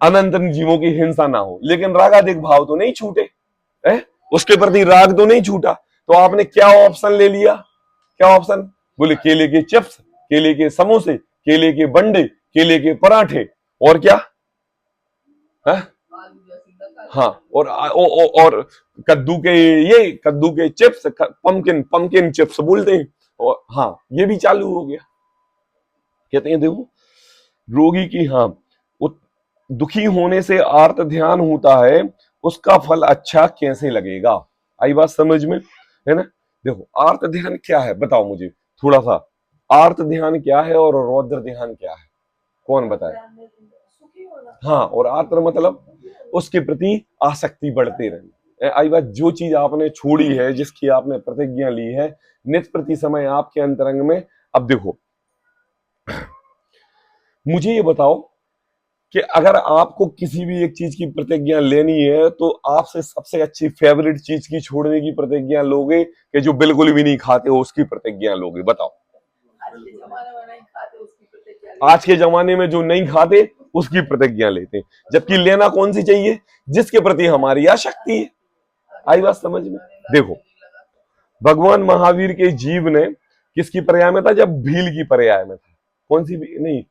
अनंत जीवों की हिंसा ना हो, लेकिन रागादिक भाव तो नहीं छूटे, है? उसके प्रति राग तो नहीं छूटा। तो आपने क्या ऑप्शन ले लिया? क्या ऑप्शन? बोले केले के चिप्स, केले के समोसे, केले के बंडे, केले के पराठे, और क्या है? हाँ, और कद्दू के चिप्स, पंकिन चिप्स बोलते हैं, और हाँ ये भी चालू हो गया। कहते हैं देखो, रोगी की हाँ दुखी होने से आर्त ध्यान होता है, उसका फल अच्छा कैसे लगेगा। आई बात समझ में, है ना। देखो आर्त ध्यान क्या है बताओ मुझे थोड़ा सा, आर्त ध्यान क्या है और रौद्र ध्यान क्या है, कौन बताए। हाँ, और आर्त मतलब उसके प्रति आसक्ति बढ़ते रहना। आई बात, जो चीज आपने छोड़ी है, जिसकी आपने प्रतिज्ञा ली है, नित प्रति समय आपके अंतरंग में। अब देखो मुझे ये बताओ कि अगर आपको किसी भी एक चीज की प्रतिज्ञा लेनी है तो आपसे सबसे अच्छी फेवरेट चीज की छोड़ने की प्रतिज्ञा लोगे कि जो बिल्कुल भी नहीं खाते हो उसकी प्रतिज्ञा लोगे, बताओ। आज के जमाने में जो नहीं खाते उसकी प्रतिज्ञा लेते हैं, जबकि लेना कौन सी चाहिए, जिसके प्रति हमारी आसक्ति है। आई बात समझ में। देखो भगवान महावीर के जीव ने किसकी पर्याय में था, जब भील की पर्याय में था। कौन सी नहीं,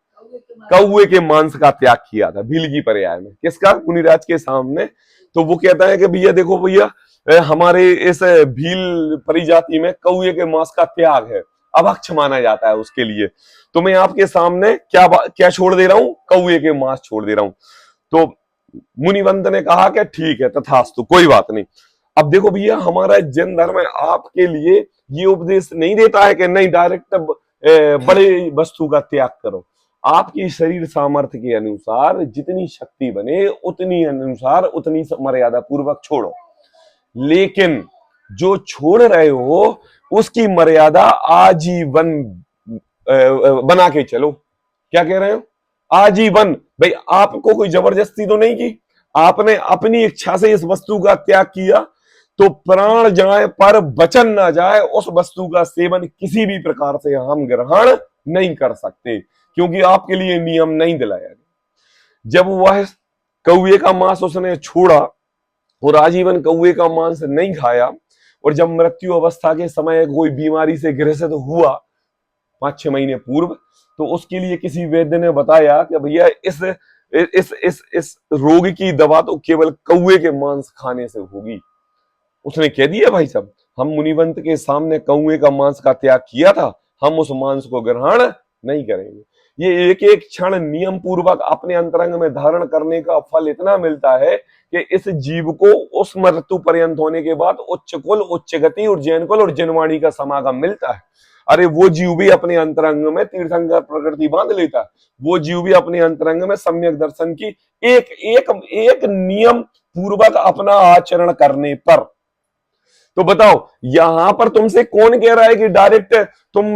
कौवे के मांस का त्याग किया था भील की पर्याय में। किसका, मुनिराज के सामने। तो वो कहता है कि भैया देखो भैया, हमारे इस भील परिजाति में कौवे के मांस का त्याग है, अभक्ष माना जाता है उसके लिए। तो मैं आपके सामने क्या क्या छोड़ दे रहा हूं, कौवे के मांस छोड़ दे रहा हूं। तो मुनिवंत ने कहा कि ठीक है तथास्तु, कोई बात नहीं। अब देखो भैया, हमारा जैन धर्म आपके लिए ये उपदेश नहीं देता है कि नहीं डायरेक्ट बड़े वस्तु का त्याग करो। आपकी शरीर सामर्थ्य के अनुसार जितनी शक्ति बने उतनी अनुसार उतनी मर्यादा पूर्वक छोड़ो, लेकिन जो छोड़ रहे हो उसकी मर्यादा आजीवन बना के चलो। क्या कह रहे हो, आजीवन। भाई आपको कोई जबरदस्ती तो नहीं की, आपने अपनी इच्छा से इस वस्तु का त्याग किया, तो प्राण जाए पर वचन ना जाए उस वस्तु का सेवन किसी भी प्रकार से हम ग्रहण नहीं कर सकते, क्योंकि आपके लिए नियम नहीं दिलाया गया। जब वह कौवे का मांस उसने छोड़ा और आजीवन कौवे का मांस नहीं खाया, और जब मृत्यु अवस्था के समय कोई बीमारी से ग्रसित हुआ 5-6 महीने पूर्व, तो उसके लिए किसी वैद्य ने बताया कि भैया इस रोग की दवा तो केवल कौवे के मांस खाने से होगी। उसने कह दिया भाई साहब, हम मुनिवंत के सामने कौवे का मांस का त्याग किया था, हम उस मांस को ग्रहण नहीं करेंगे। ये एक एक क्षण नियम पूर्वक अपने अंतरंग में धारण करने का फल इतना मिलता है कि इस जीव को उस मृत्यु पर्यंत होने के बाद उच्च कुल, उच्च गति और जैन कुल और जैनवाणी का समागम मिलता है। अरे वो जीव भी अपने अंतरंग में तीर्थंकर प्रकृति बांध लेता है, वो जीव भी अपने अंतरंग में सम्यक दर्शन की एक एक एक नियम पूर्वक अपना आचरण करने पर। तो बताओ यहां पर तुमसे कौन कह रहा है कि डायरेक्ट तुम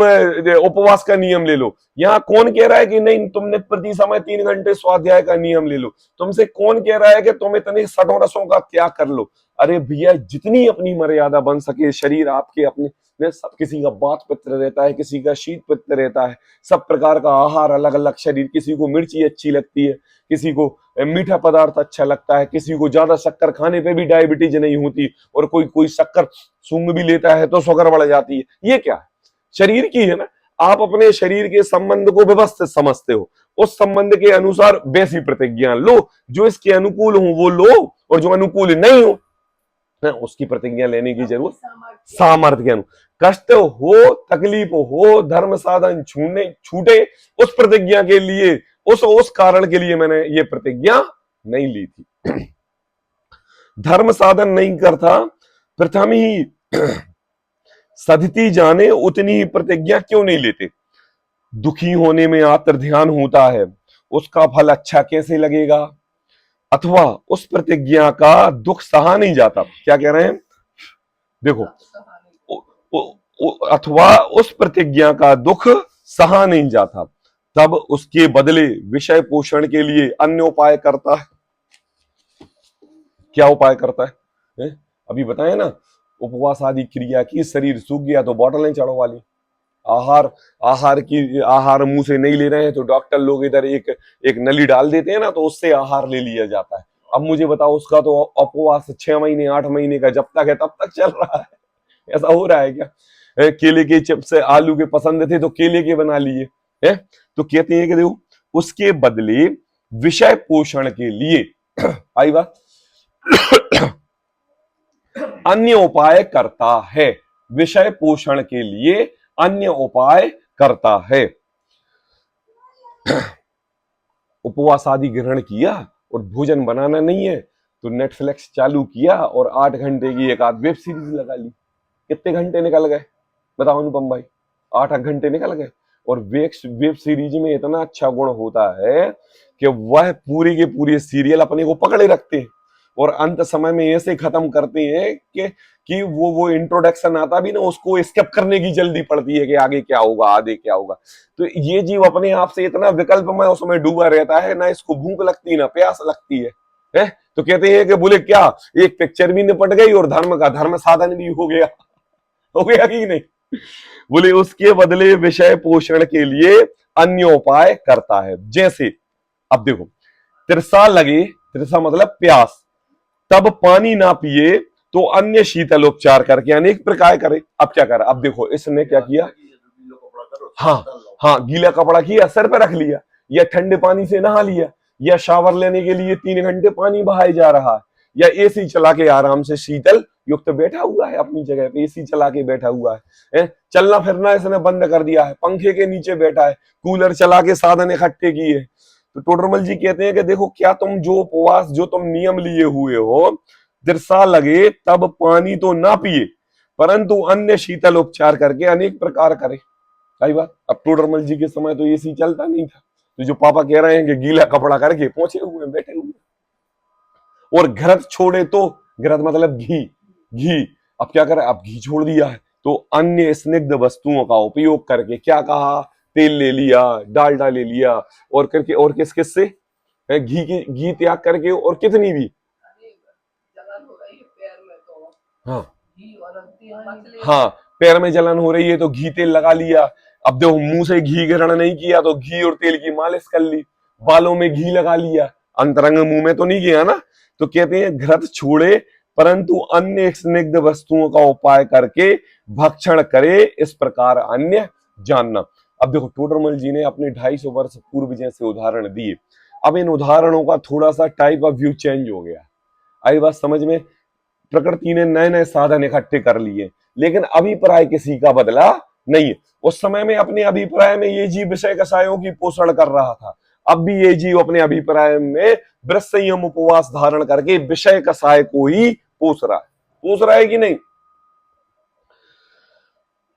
उपवास का नियम ले लो, यहां कौन कह रहा है कि नहीं तुमने प्रति समय 3 घंटे स्वाध्याय का नियम ले लो, तुमसे कौन कह रहा है कि तुम इतने सठों रसों का त्याग कर लो। अरे भैया, जितनी अपनी मर्यादा बन सके, शरीर आपके अपने सब, किसी का वात पित्त रहता है, किसी का शीत पित्त रहता है, सब प्रकार का आहार अलग अलग शरीर, किसी को मिर्ची अच्छी लगती है, किसी को मीठा पदार्थ अच्छा लगता है, किसी को ज्यादा शक्कर खाने पे भी डायबिटीज नहीं होती, और कोई कोई शक्कर सूंघ भी लेता है तो शुगर बढ़ जाती है। ये क्या है, शरीर की है ना। आप अपने शरीर के संबंध को व्यवस्थित समझते हो, उस संबंध के अनुसार वैसी प्रतिज्ञा लो, जो इसके अनुकूल हो वो लो, और जो अनुकूल नहीं हो उसकी प्रतिज्ञा लेने की जरूरत सामर्थ्य के अनुसार। कष्ट हो, तकलीफ हो, धर्म साधन छूटे, उस प्रतिज्ञा के लिए, उस कारण के लिए मैंने ये प्रतिज्ञा नहीं ली थी। धर्म साधन नहीं करता, प्रथम ही सधती जाने उतनी ही प्रतिज्ञा क्यों नहीं लेते। दुखी होने में आतर ध्यान होता है, उसका फल अच्छा कैसे लगेगा, अथवा उस प्रतिज्ञा का दुख सहा नहीं जाता। क्या कह रहे हैं, देखो अथवा उस प्रतिज्ञा का दुख सहा नहीं जाता, तब उसके बदले विषय पोषण के लिए अन्य उपाय करता है। क्या उपाय करता है, अभी बताए ना, उपवास आदि क्रिया की, शरीर सूख गया तो बोतलें चढ़वा ली, आहार मुंह से नहीं ले रहे हैं तो डॉक्टर लोग इधर एक नली डाल देते हैं ना, तो उससे आहार ले लिया जाता है। अब मुझे बताओ, उसका तो उपवास 6 महीने 8 महीने का जब तक है तब तक चल रहा है। ऐसा हो रहा है क्या, केले के चिप्स आलू के पसंद थे तो केले के बना लिए है। तो कहते हैं कि देखो उसके बदले विषय पोषण के लिए आई बात अन्य उपाय करता है, विषय पोषण के लिए अन्य उपाय करता है। उपवास आदि ग्रहण किया और भोजन बनाना नहीं है तो नेटफ्लिक्स चालू किया और 8 घंटे की एक आध वेब सीरीज लगा ली। कितने घंटे निकल गए बताओ अनुपम भाई? 8 घंटे निकल गए। और वेब सीरीज में इतना अच्छा गुण होता है कि वह पूरी के पूरी सीरियल अपने को पकड़े रखते हैं और अंत समय में ऐसे खत्म करते हैं कि वो इंट्रोडक्शन आता भी ना, उसको स्किप करने की जल्दी पड़ती है कि आगे क्या होगा, आगे क्या होगा। तो ये जीव अपने आप से इतना विकल्प में उसमें डूबा रहता है, ना इसको भूख लगती ना प्यास लगती है? तो कहते हैं कि बोले क्या, एक पिक्चर भी निपट गई और धर्म साधन भी हो गया कि नहीं? बोले उसके बदले विषय पोषण के लिए अन्य उपाय करता है। जैसे अब देखो, तिरसा लगे, तिरसा मतलब प्यास, तब पानी ना पिए तो अन्य शीतल उपचार करके अनेक प्रकार करे। अब क्या करा? अब देखो इसने क्या किया, हाँ हाँ, गीला कपड़ा किया, सर पे रख लिया, या ठंडे पानी से नहा लिया, या शावर लेने के लिए 3 घंटे पानी बहाए जा रहा है, या एसी चला के आराम से शीतल युक्त बैठा हुआ है अपनी जगह पे, एसी चला के बैठा हुआ है? चलना फिरना इसने बंद कर दिया है, पंखे के नीचे बैठा है, कूलर चला के साधन इकट्ठे किए। तो टोडरमल जी कहते हैं कि देखो, क्या तुम जो उपवास, जो तुम नियम लिए हुए हो, तिरसा लगे तब पानी तो ना पिए परंतु अन्य शीतल उपचार करके अनेक प्रकार करे। सही बात। अब टोडरमल जी के समय तो एसी चलता नहीं था, तो जो पापा कह रहे हैं कि गीला कपड़ा करके पहुंचे हुए बैठे हुए, और घृत छोड़े तो, घृत मतलब घी, अब क्या करे? अब घी छोड़ दिया है तो अन्य स्निग्ध वस्तुओं का उपयोग करके, क्या कहा, तेल ले लिया, डालडा ले लिया, और करके, और किस किस से, घी त्याग करके, और कितनी भी, हाँ हाँ, पैर में जलन हो रही है तो घी तेल लगा लिया। अब देखो, मुंह से घी ग्रहण नहीं किया तो घी और तेल की मालिश कर ली, बालों में घी लगा लिया, अंतरंग मुंह में तो नहीं गया ना। तो कहते हैं घृत छोड़े परंतु अन्य स्निग्ध वस्तुओं का उपाय करके भक्षण करे, इस प्रकार अन्य जानना। अब देखो, टोडरमल जी ने अपने 250 वर्ष पूर्व जैसे उदाहरण दिए, अब इन उदाहरणों का थोड़ा सा टाइप ऑफ व्यू चेंज हो गया। आई बात समझ में? प्रकृति ने नए नए साधन इकट्ठे कर लिए, लेकिन अभिप्राय किसी का बदला नहीं है। उस समय में अपने अभिप्राय में ये जीव विषय कषायों की पोषण कर रहा था, अब भी ये जीव अपने अभिप्राय में व्रत संयम उपवास धारण करके विषय कषाय को ही पोष रहा है कि नहीं?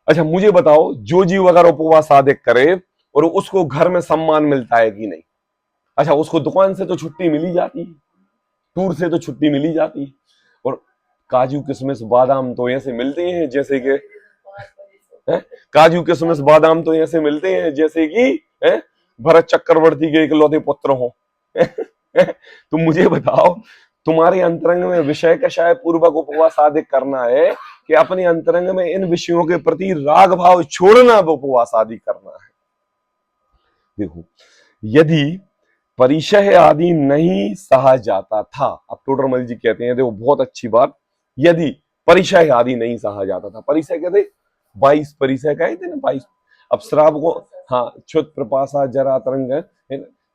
अच्छा मुझे बताओ, जो जीव अगर उपवास आदि करे और उसको घर में सम्मान मिलता है कि नहीं? अच्छा, उसको दुकान से तो छुट्टी मिली जाती है, टूर से तो छुट्टी मिली जाती है, और काजू किशमिश बादाम तो ऐसे मिलते हैं जैसे कि, काजू किशमिश बादाम तो ऐसे मिलते हैं जैसे कि भरत चक्रवर्ती के इकलौते पुत्र हो। तुम मुझे बताओ, तुम्हारे अंतरंग में विषय कषाय पूर्वक उपवास आदि करना है कि अपने अंतरंग में इन विषयों के प्रति राग भाव छोड़ना उपवास आदि करना है? देखो, यदि परिचय आदि नहीं सहा जाता था, अब टोडरमल जी कहते हैं, देखो बहुत अच्छी बात, यदि परिचय आदि नहीं सहा जाता था, परिचय कहते 22 परिचय कहे थे ना, 22। अब श्राप को, हाँ, क्षुत प्रपासा जरा तरंग,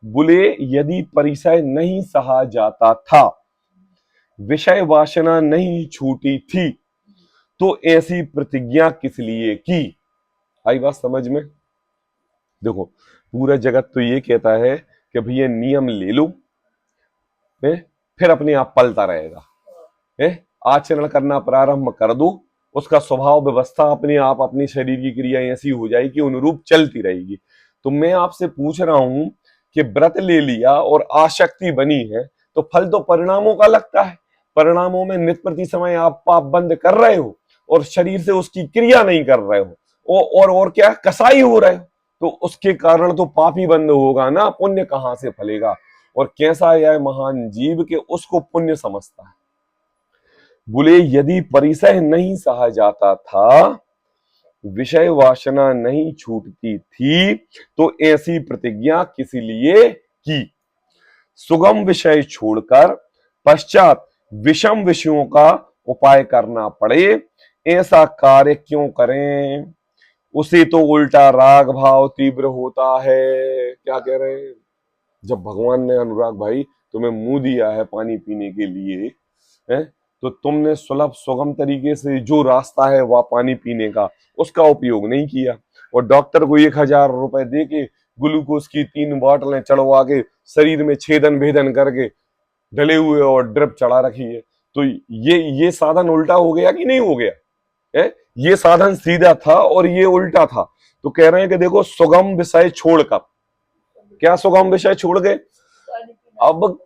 बोले यदि परिचय नहीं सहा जाता था, विषय वासना नहीं छूटी थी, तो ऐसी प्रतिज्ञा किस लिए की? आई बात समझ में? देखो, पूरा जगत तो ये कहता है कि भैया नियम ले लो, फिर अपने आप पलता रहेगा, आचरण करना प्रारंभ कर दो, उसका स्वभाव व्यवस्था अपने आप, अपनी शरीर की क्रिया ऐसी हो जाएगी कि अनुरूप चलती रहेगी। तो मैं आपसे पूछ रहा हूं कि व्रत ले लिया और आसक्ति बनी है, तो फल तो परिणामों का लगता है, परिणामों में नित प्रति समय आप पाप बंद कर रहे हो और शरीर से उसकी क्रिया नहीं कर रहे हो, और क्या, कसाई हो रहे हो, तो उसके कारण तो पाप ही बंद होगा ना, पुण्य कहां से फलेगा? और कैसा यह महान जीव के उसको पुण्य समझता है। बोले यदि परिचय नहीं सहा जाता था, विषय वासना नहीं छूटती थी, तो ऐसी प्रतिज्ञा किस लिए की? सुगम विषय छोड़कर पश्चात विषम विषयों का उपाय करना पड़े, ऐसा कार्य क्यों करें? उसे तो उल्टा राग भाव तीव्र होता है। क्या कह रहे हैं? जब भगवान ने, अनुराग भाई, तुम्हें मुंह दिया है पानी पीने के लिए, है, तो तुमने सुलभ सुगम तरीके से जो रास्ता है वह पानी पीने का, उसका उपयोग नहीं किया, और डॉक्टर को 1000 रुपए दे के ग्लूकोज की 3 बोतलें चढ़वा के शरीर में छेदन भेदन करके डले हुए और ड्रिप चढ़ा रखी है। तो ये साधन उल्टा हो गया कि नहीं हो गया है? ये साधन सीधा था और ये उल्टा था। तो कह रहे हैं कि देखो सुगम विषय छोड़कर, क्या सुगम विषय छोड़ गए? अब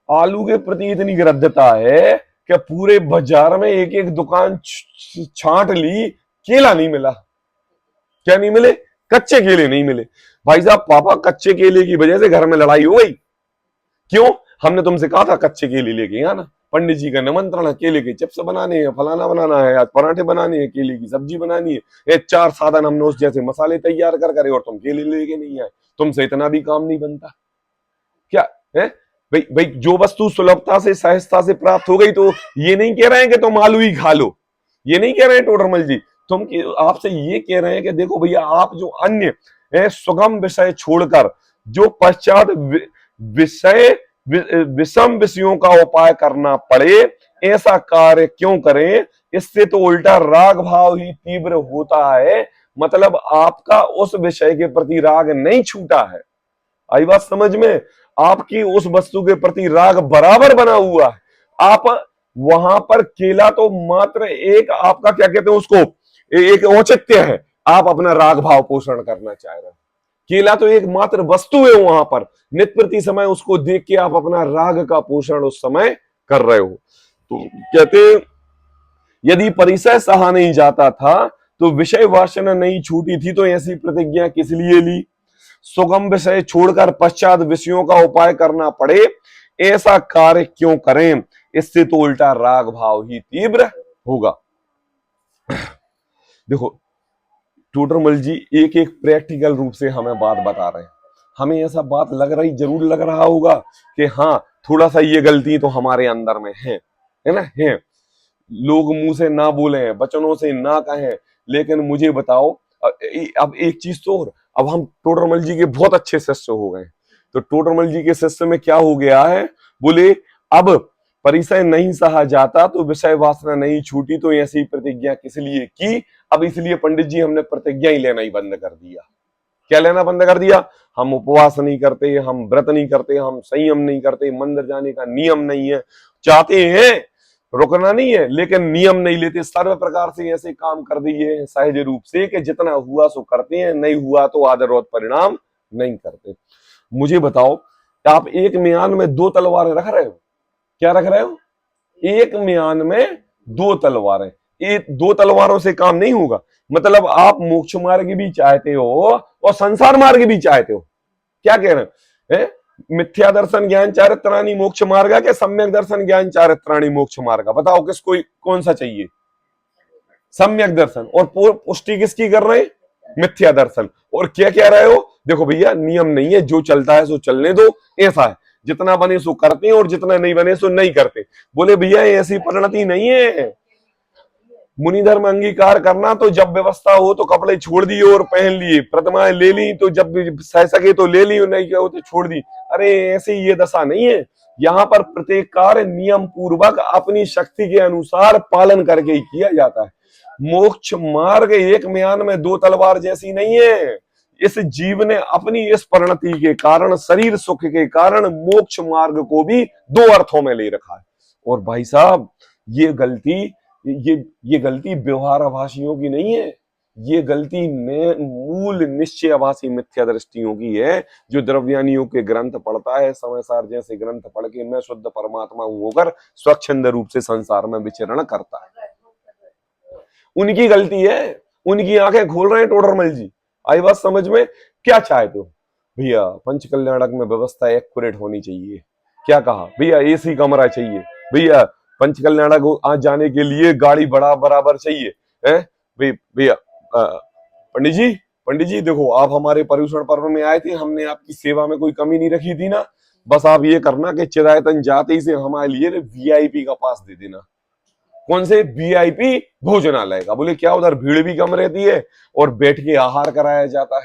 आलू के प्रति इतनी ग्रद्धता है कि पूरे बाजार में एक एक दुकान छांट ली, केला नहीं मिला। क्या नहीं मिले? कच्चे केले नहीं मिले। भाई साहब पापा कच्चे केले की वजह से घर में लड़ाई हो गई। क्यों? हमने तुमसे कहा था कच्चे केले लेके आना, पंडित जी का निमंत्रण है, केले के चिप्स बनाने हैं, फलाना बनाना है, आज पराठे बनाने हैं, केले की सब्जी बनानी है। ये 4 साधन हमने उस जैसे मसाले तैयार कर करे और तुम केले लेके नहीं आए। तुमसे इतना भी काम नहीं बनता क्या है? भाई भाई जो वस्तु सुलभता से सहजता से प्राप्त हो गई, तो ये नहीं कह रहे हैं कि तुम आलू ही खा लो, ये नहीं कह रहे हैं टोडरमल जी। तुम आपसे ये कह रहे हैं कि देखो भैया आप जो अन्य सुगम विषय छोड़कर जो पश्चात विषय विषम विषयों का उपाय करना पड़े, ऐसा कार्य क्यों करें? इससे तो उल्टा राग भाव ही तीव्र होता है। मतलब आपका उस विषय के प्रति राग नहीं छूटा है। आई बात समझ में? आपकी उस वस्तु के प्रति राग बराबर बना हुआ है। आप वहां पर केला तो मात्र एक आपका क्या कहते हैं उसको, एक औचित्य है। आप अपना राग भाव पोषण करना चाह रहे हैं। केला तो एक मात्र वस्तु है, वहां पर नित्य प्रति समय उसको देख के आप अपना राग का पोषण उस समय कर रहे हो। तो कहते यदि परिसय सहा नहीं जाता था तो विषय वासना नहीं छूटी थी, तो ऐसी प्रतिज्ञा किस लिए ली? सुगम विषय छोड़कर पश्चात विषयों का उपाय करना पड़े, ऐसा कार्य क्यों करें? इससे तो उल्टा राग भाव ही तीव्र होगा। देखो टोडरमल जी एक एक प्रैक्टिकल रूप से हमें बात बता रहे हैं। हमें ऐसा बात जरूर लग रहा होगा कि हाँ थोड़ा सा ये गलती तो हमारे अंदर में है ना? है। लोग मुंह से ना बोले, वचनों से ना कहें, लेकिन मुझे बताओ अब एक चीज तो और, अब हम टोडरमल जी के बहुत अच्छे शिष्य हो गए। तो टोडरमल जी के शिष्य में क्या हो गया है? बोले अब परिसय नहीं सहा जाता तो विषय वासना नहीं छूटी, तो ऐसी प्रतिज्ञा किस लिए की? अब इसलिए पंडित जी हमने प्रतिज्ञा ही लेना ही बंद कर दिया। क्या लेना बंद कर दिया? हम उपवास नहीं करते, हम व्रत नहीं करते, हम संयम नहीं करते, मंदिर जाने का नियम नहीं है। चाहते हैं रुकना नहीं है लेकिन नियम नहीं लेते। सर्व प्रकार से ऐसे काम कर दिए हैं सहज रूप से कि जितना हुआ सो करते हैं, नहीं हुआ तो आदरवत परिणाम नहीं करते। मुझे बताओ आप एक म्यान में 2 तलवारें रख रहे हो? क्या रख रहे हो? एक म्यान में 2 तलवारें। ये 2 तलवारों से काम नहीं होगा। मतलब आप मोक्ष मार्ग भी चाहते हो और संसार मार्ग भी चाहते हो। क्या कह रहे हैं? मिथ्या दर्शन ज्ञान चारित्राणी मोक्ष मार्ग के सम्यक दर्शन ज्ञान चारित्राणी मोक्ष मार्ग। बताओ किसको कौन सा चाहिए? सम्यक दर्शन। और पुष्टि किसकी कर रहे हैं? मिथ्या दर्शन। और क्या कह रहे हो? देखो भैया नियम नहीं है, जो चलता है सो चलने दो। ऐसा है जितना बने सो करते हैं और जितना नहीं बने सो नहीं करते। बोले भैया ऐसी परिणति नहीं है। मुनि धर्म अंगीकार करना तो जब व्यवस्था हो तो कपड़े छोड़ दिए और पहन लिए, प्रतिमाएं ले ली तो जब सह सके तो ले ली, नहीं क्या हो तो छोड़ दी। अरे ऐसी ये दशा नहीं है। यहाँ पर प्रत्येक कार्य नियम पूर्वक अपनी शक्ति के अनुसार पालन करके ही किया जाता है। मोक्ष मार्ग एक म्यान में 2 तलवार जैसी नहीं है। इस जीव ने अपनी इस परिणति के कारण, शरीर सुख के कारण मोक्ष मार्ग को भी 2 अर्थों में ले रखा है। और भाई साहब ये गलती व्यवहाराभासियों की नहीं है, ये गलती मूल निश्चय आभासी मिथ्या दृष्टियों की है। जो द्रव्यानियों के ग्रंथ पढ़ता है, समय सार जैसे ग्रंथ पढ़ के मैं शुद्ध परमात्मा होकर स्वच्छंद रूप से संसार में विचरण करता है, उनकी गलती है। उनकी आंखें खोल रहे हैं टोडरमल जी। आई बात समझ में? क्या चाहते हो भैया? पंच कल्याणक में व्यवस्था एक्यूरेट होनी चाहिए। क्या कहा भैया? एसी कमरा चाहिए भैया। पंच कल्याणक आज जाने के लिए गाड़ी बड़ा बराबर चाहिए है भैया। पंडित जी देखो आप हमारे पर्यूषण पर्व में आए थे, हमने आपकी सेवा में कोई कमी नहीं रखी थी ना। बस आप ये करना कि चिरायतन जाते ही से हमारे लिए वीआईपी का पास दे देना। कौन से? वीआईपी भोजनालय का। बोले क्या? उधर भीड़ भी कम रहती है और बैठ के आहार कराया जाता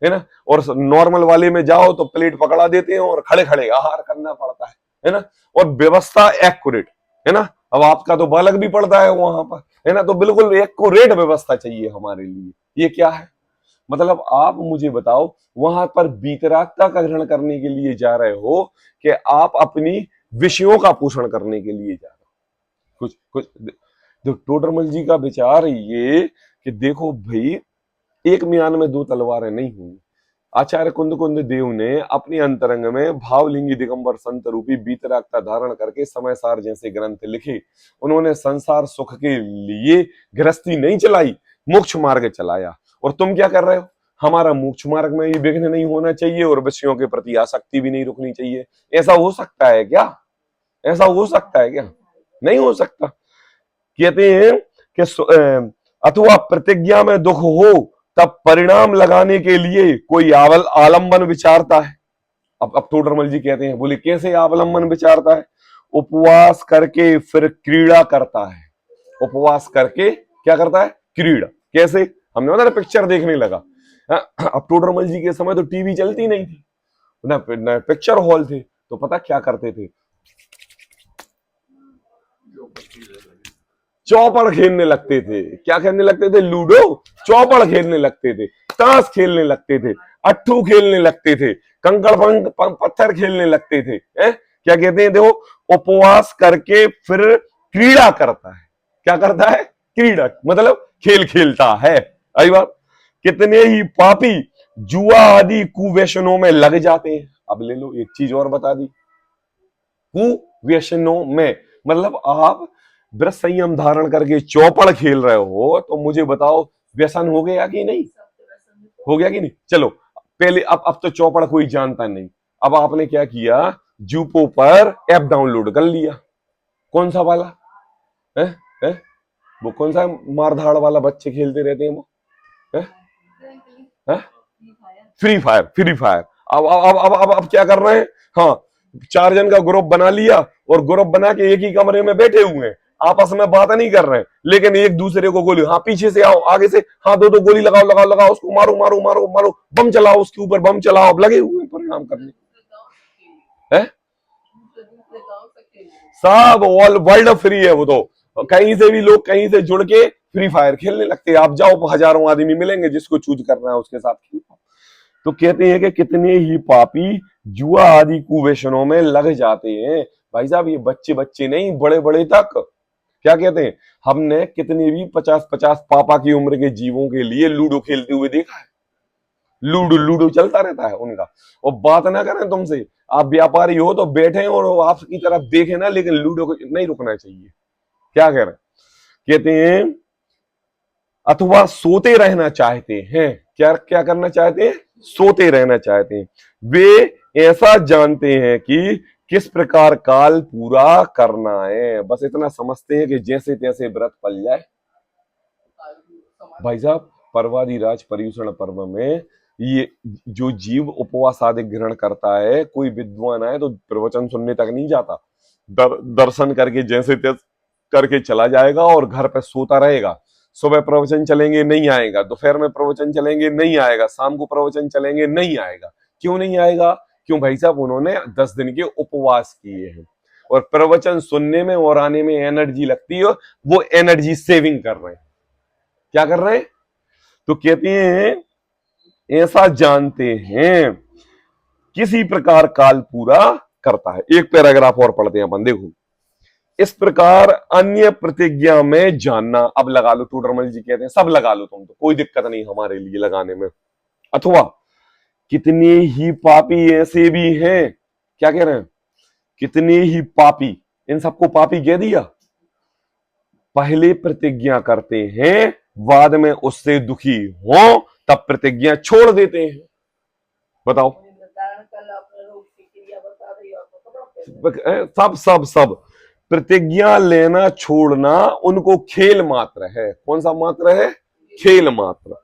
है ना। और नॉर्मल वाले में जाओ तो प्लेट पकड़ा देते हैं और खड़े खड़े आहार करना पड़ता है ना। और व्यवस्था एक्यूरेट है ना। अब आपका तो बालक भी पड़ता है वहां पर है ना, तो बिल्कुल एक्यूरेट व्यवस्था चाहिए हमारे लिए। ये क्या है? मतलब आप मुझे बताओ वहां पर वीतरागता का ग्रहण करने के लिए जा रहे हो कि आप अपनी विषयों का पोषण करने के लिए जा रहा हूं। कुछ कुछ तो टोडरमल जी का विचार ये कि देखो भाई, एक म्यान में दो तलवारें नहीं हुई। आचार्य कुंद कुंद देव ने अपनी अंतरंग में भावलिंगी दिगंबर संत रूपी बीतरागता धारण करके समय सार जैसे ग्रंथ लिखे। उन्होंने संसार सुख के लिए गृहस्थी नहीं चलाई, मोक्ष मार्ग चलाया। और तुम क्या कर रहे हो? हमारा मोक्ष मार्ग में भी विघ्न नहीं होना चाहिए और विषयों के प्रति आसक्ति भी नहीं रुकनी चाहिए। ऐसा हो सकता है क्या? ऐसा हो सकता है क्या? नहीं हो सकता। कहते हैं कि अथवा प्रतिज्ञा में दुख हो तब परिणाम लगाने के लिए कोई आलंबन विचारता है। अब टोडरमल जी कहते हैं, बोले कैसे आलंबन विचारता है? उपवास करके फिर क्रीड़ा करता है। उपवास करके क्या करता है? क्रीड़ा। कैसे? हमने बताया पिक्चर देखने लगा। अब टोडरमल जी के समय तो टीवी चलती नहीं थी, ना पिक्चर हॉल थे, तो पता क्या करते थे? चौपड़ खेलने लगते थे। क्या खेलने लगते थे? लूडो। चौपड़ खेलने लगते थे, ताश खेलने लगते थे, अट्ठू खेलने लगते थे, कंकड़ पत्थर खेलने लगते थे। क्या कहते हैं? देखो, उपवास करके फिर क्रीड़ा करता है। क्या करता है? क्रीड़ा, मतलब खेल खेलता है। आई बात। कितने ही पापी जुआ आदि कुव्यसनों में लग जाते हैं। अब ले लो, एक चीज और बता दी, कुव्यसनों में मतलब आप व्रत संयम धारण करके चौपड़ खेल रहे हो, तो मुझे बताओ व्यसन हो गया कि नहीं? हो गया कि नहीं? चलो पहले, अब तो चौपड़ कोई जानता नहीं। अब आपने क्या किया? जूपो पर ऐप डाउनलोड कर लिया। कौन सा वाला है? है? वो कौन सा मारधाड़ वाला बच्चे खेलते रहते हैं वो? है? है? Free fire. Free fire. अब क्या कर रहे हैं? हाँ, 4 जन का ग्रुप बना लिया और ग्रुप बना के एक ही कमरे में बैठे हुए हैं, आपस में बात नहीं कर रहे हैं, लेकिन एक दूसरे को गोली, हाँ पीछे से आओ, आगे से, हाँ दो गोली लगाओ लगाओ लगाओ, उसको मारो मारो मारो मारो, बम चलाओ उसके ऊपर, बम चलाओ। अब लगे हुए परिणाम करने है। सब ऑल वर्ल्ड फ्री है वो तो। कहीं से भी लोग कहीं से जुड़ के फ्री फायर खेलने लगते हैं। आप जाओ, हजारों आदमी मिलेंगे, जिसको चूज करना है उसके साथ खेलो। तो कहते हैं कि कितने ही पापी जुआ आदि कुव्यसनों में लग जाते हैं। भाई साहब, ये बच्चे बच्चे नहीं, बड़े बड़े तक। क्या कहते हैं? हमने कितने भी 50-50 पापा की उम्र के जीवों के लिए लूडो खेलते हुए देखा है। लूडो लूडो चलता रहता है उनका। और बात ना करें तुमसे, आप व्यापारी हो तो बैठे और आपकी तरफ देखें ना, लेकिन लूडो को नहीं रुकना चाहिए। क्या कह रहे? कहते हैं अथवा सोते रहना चाहते हैं। क्या क्या करना चाहते हैं? सोते रहना चाहते हैं। वे ऐसा जानते हैं कि किस प्रकार काल पूरा करना है, बस इतना समझते हैं कि जैसे तैसे व्रत पल जाए। भाई साहब, पर्वादि राज पर्यूषण पर्व में ये जो जीव उपवास आदि ग्रहण करता है, कोई विद्वान आए तो प्रवचन सुनने तक नहीं जाता, दर्शन करके जैसे तैसे करके चला जाएगा और घर पे सोता रहेगा। सुबह प्रवचन चलेंगे नहीं आएगा, दोपहर में प्रवचन चलेंगे नहीं आएगा, शाम को प्रवचन चलेंगे नहीं आएगा। क्यों नहीं आएगा? क्यों भाई साहब? उन्होंने 10 दिन के उपवास किए हैं और प्रवचन सुनने में और आने में एनर्जी लगती है, वो एनर्जी सेविंग कर रहे हैं। क्या कर रहे हैं? तो कहते हैं ऐसा जानते हैं किसी प्रकार काल पूरा करता है। एक पैराग्राफ और पढ़ते हैं अपन, देखो। इस प्रकार अन्य प्रतिज्ञा में जानना। अब लगा लो, टोडरमल जी कहते हैं सब लगा लो तुम, तो कोई दिक्कत नहीं हमारे लिए लगाने में। अथवा कितने ही पापी ऐसे भी हैं। क्या कह रहे हैं? कितने ही पापी, इन सबको पापी कह दिया। पहले प्रतिज्ञा करते हैं, बाद में उससे दुखी हो तब प्रतिज्ञा छोड़ देते हैं। बताओ। सब सब सब प्रतिज्ञा लेना छोड़ना उनको खेल मात्र है। कौन सा मात्र है? खेल मात्र।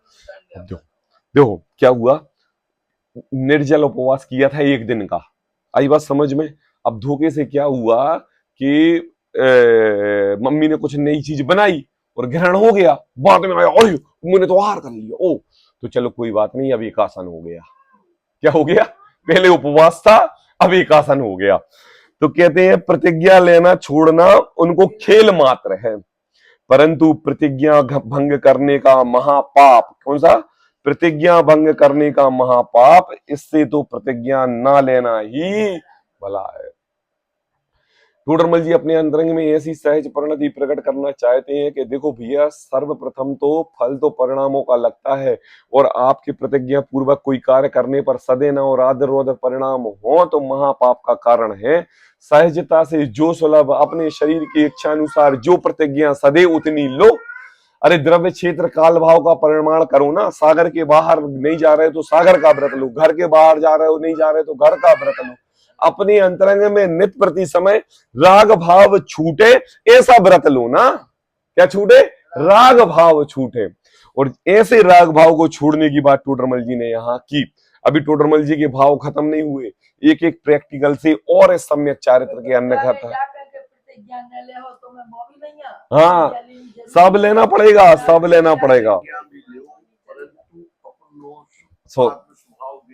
देखो क्या हुआ, निर्जल उपवास किया था 1 दिन का, आई बात समझ में। अब धोखे से क्या हुआ कि मम्मी ने कुछ नई चीज बनाई और ग्रहण हो गया, बाद में आया और मैंने तो आहार कर लिया। ओ तो चलो कोई बात नहीं, अब एक आसन हो गया। क्या हो गया? पहले उपवास था, अब एक आसन हो गया। तो कहते हैं प्रतिज्ञा लेना छोड़ना उनको खेल मात्र है, परंतु प्रतिज्ञा भंग करने का महापाप। कौन सा? प्रतिज्ञा भंग करने का महापाप, इससे तो प्रतिज्ञा ना लेना ही भला है। टोडरमल जी अपने अंतरंग में ऐसी सहज परिणति प्रकट करना चाहते हैं कि देखो भैया, सर्वप्रथम तो फल तो परिणामों का लगता है, और आपकी प्रतिज्ञा पूर्वक कोई कार्य करने पर सदेन और आदर परिणाम हो तो महापाप का कारण है। सहजता से जो सुलभ अपने शरीर की इच्छा अनुसार जो प्रतिज्ञा सदैव उतनी लो। अरे द्रव्य क्षेत्र काल भाव का परिमाण करो ना। सागर के बाहर नहीं जा रहे तो सागर का व्रत लो, घर के बाहर जा रहे हो नहीं जा रहे तो घर का व्रत लो। अपने अंतरंग में नित्य प्रति समय राग भाव छूटे ऐसा व्रत लो ना। क्या छूटे? राग भाव छूटे। और ऐसे राग भाव को छोड़ने की बात टोडरमल जी ने यहाँ की। अभी टोडरमल जी के भाव खत्म नहीं हुए, एक एक प्रैक्टिकल से और सम्यक चारित्र के अन्य था। हाँ, सब लेना पड़ेगा, सब लेना पड़ेगा। सो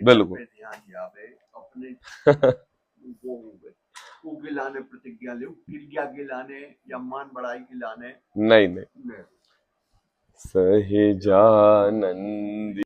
बिल्कुल प्रतिज्ञा ले क्रिया के लाने या मान बढ़ाई के लाने नहीं। सहेजानंद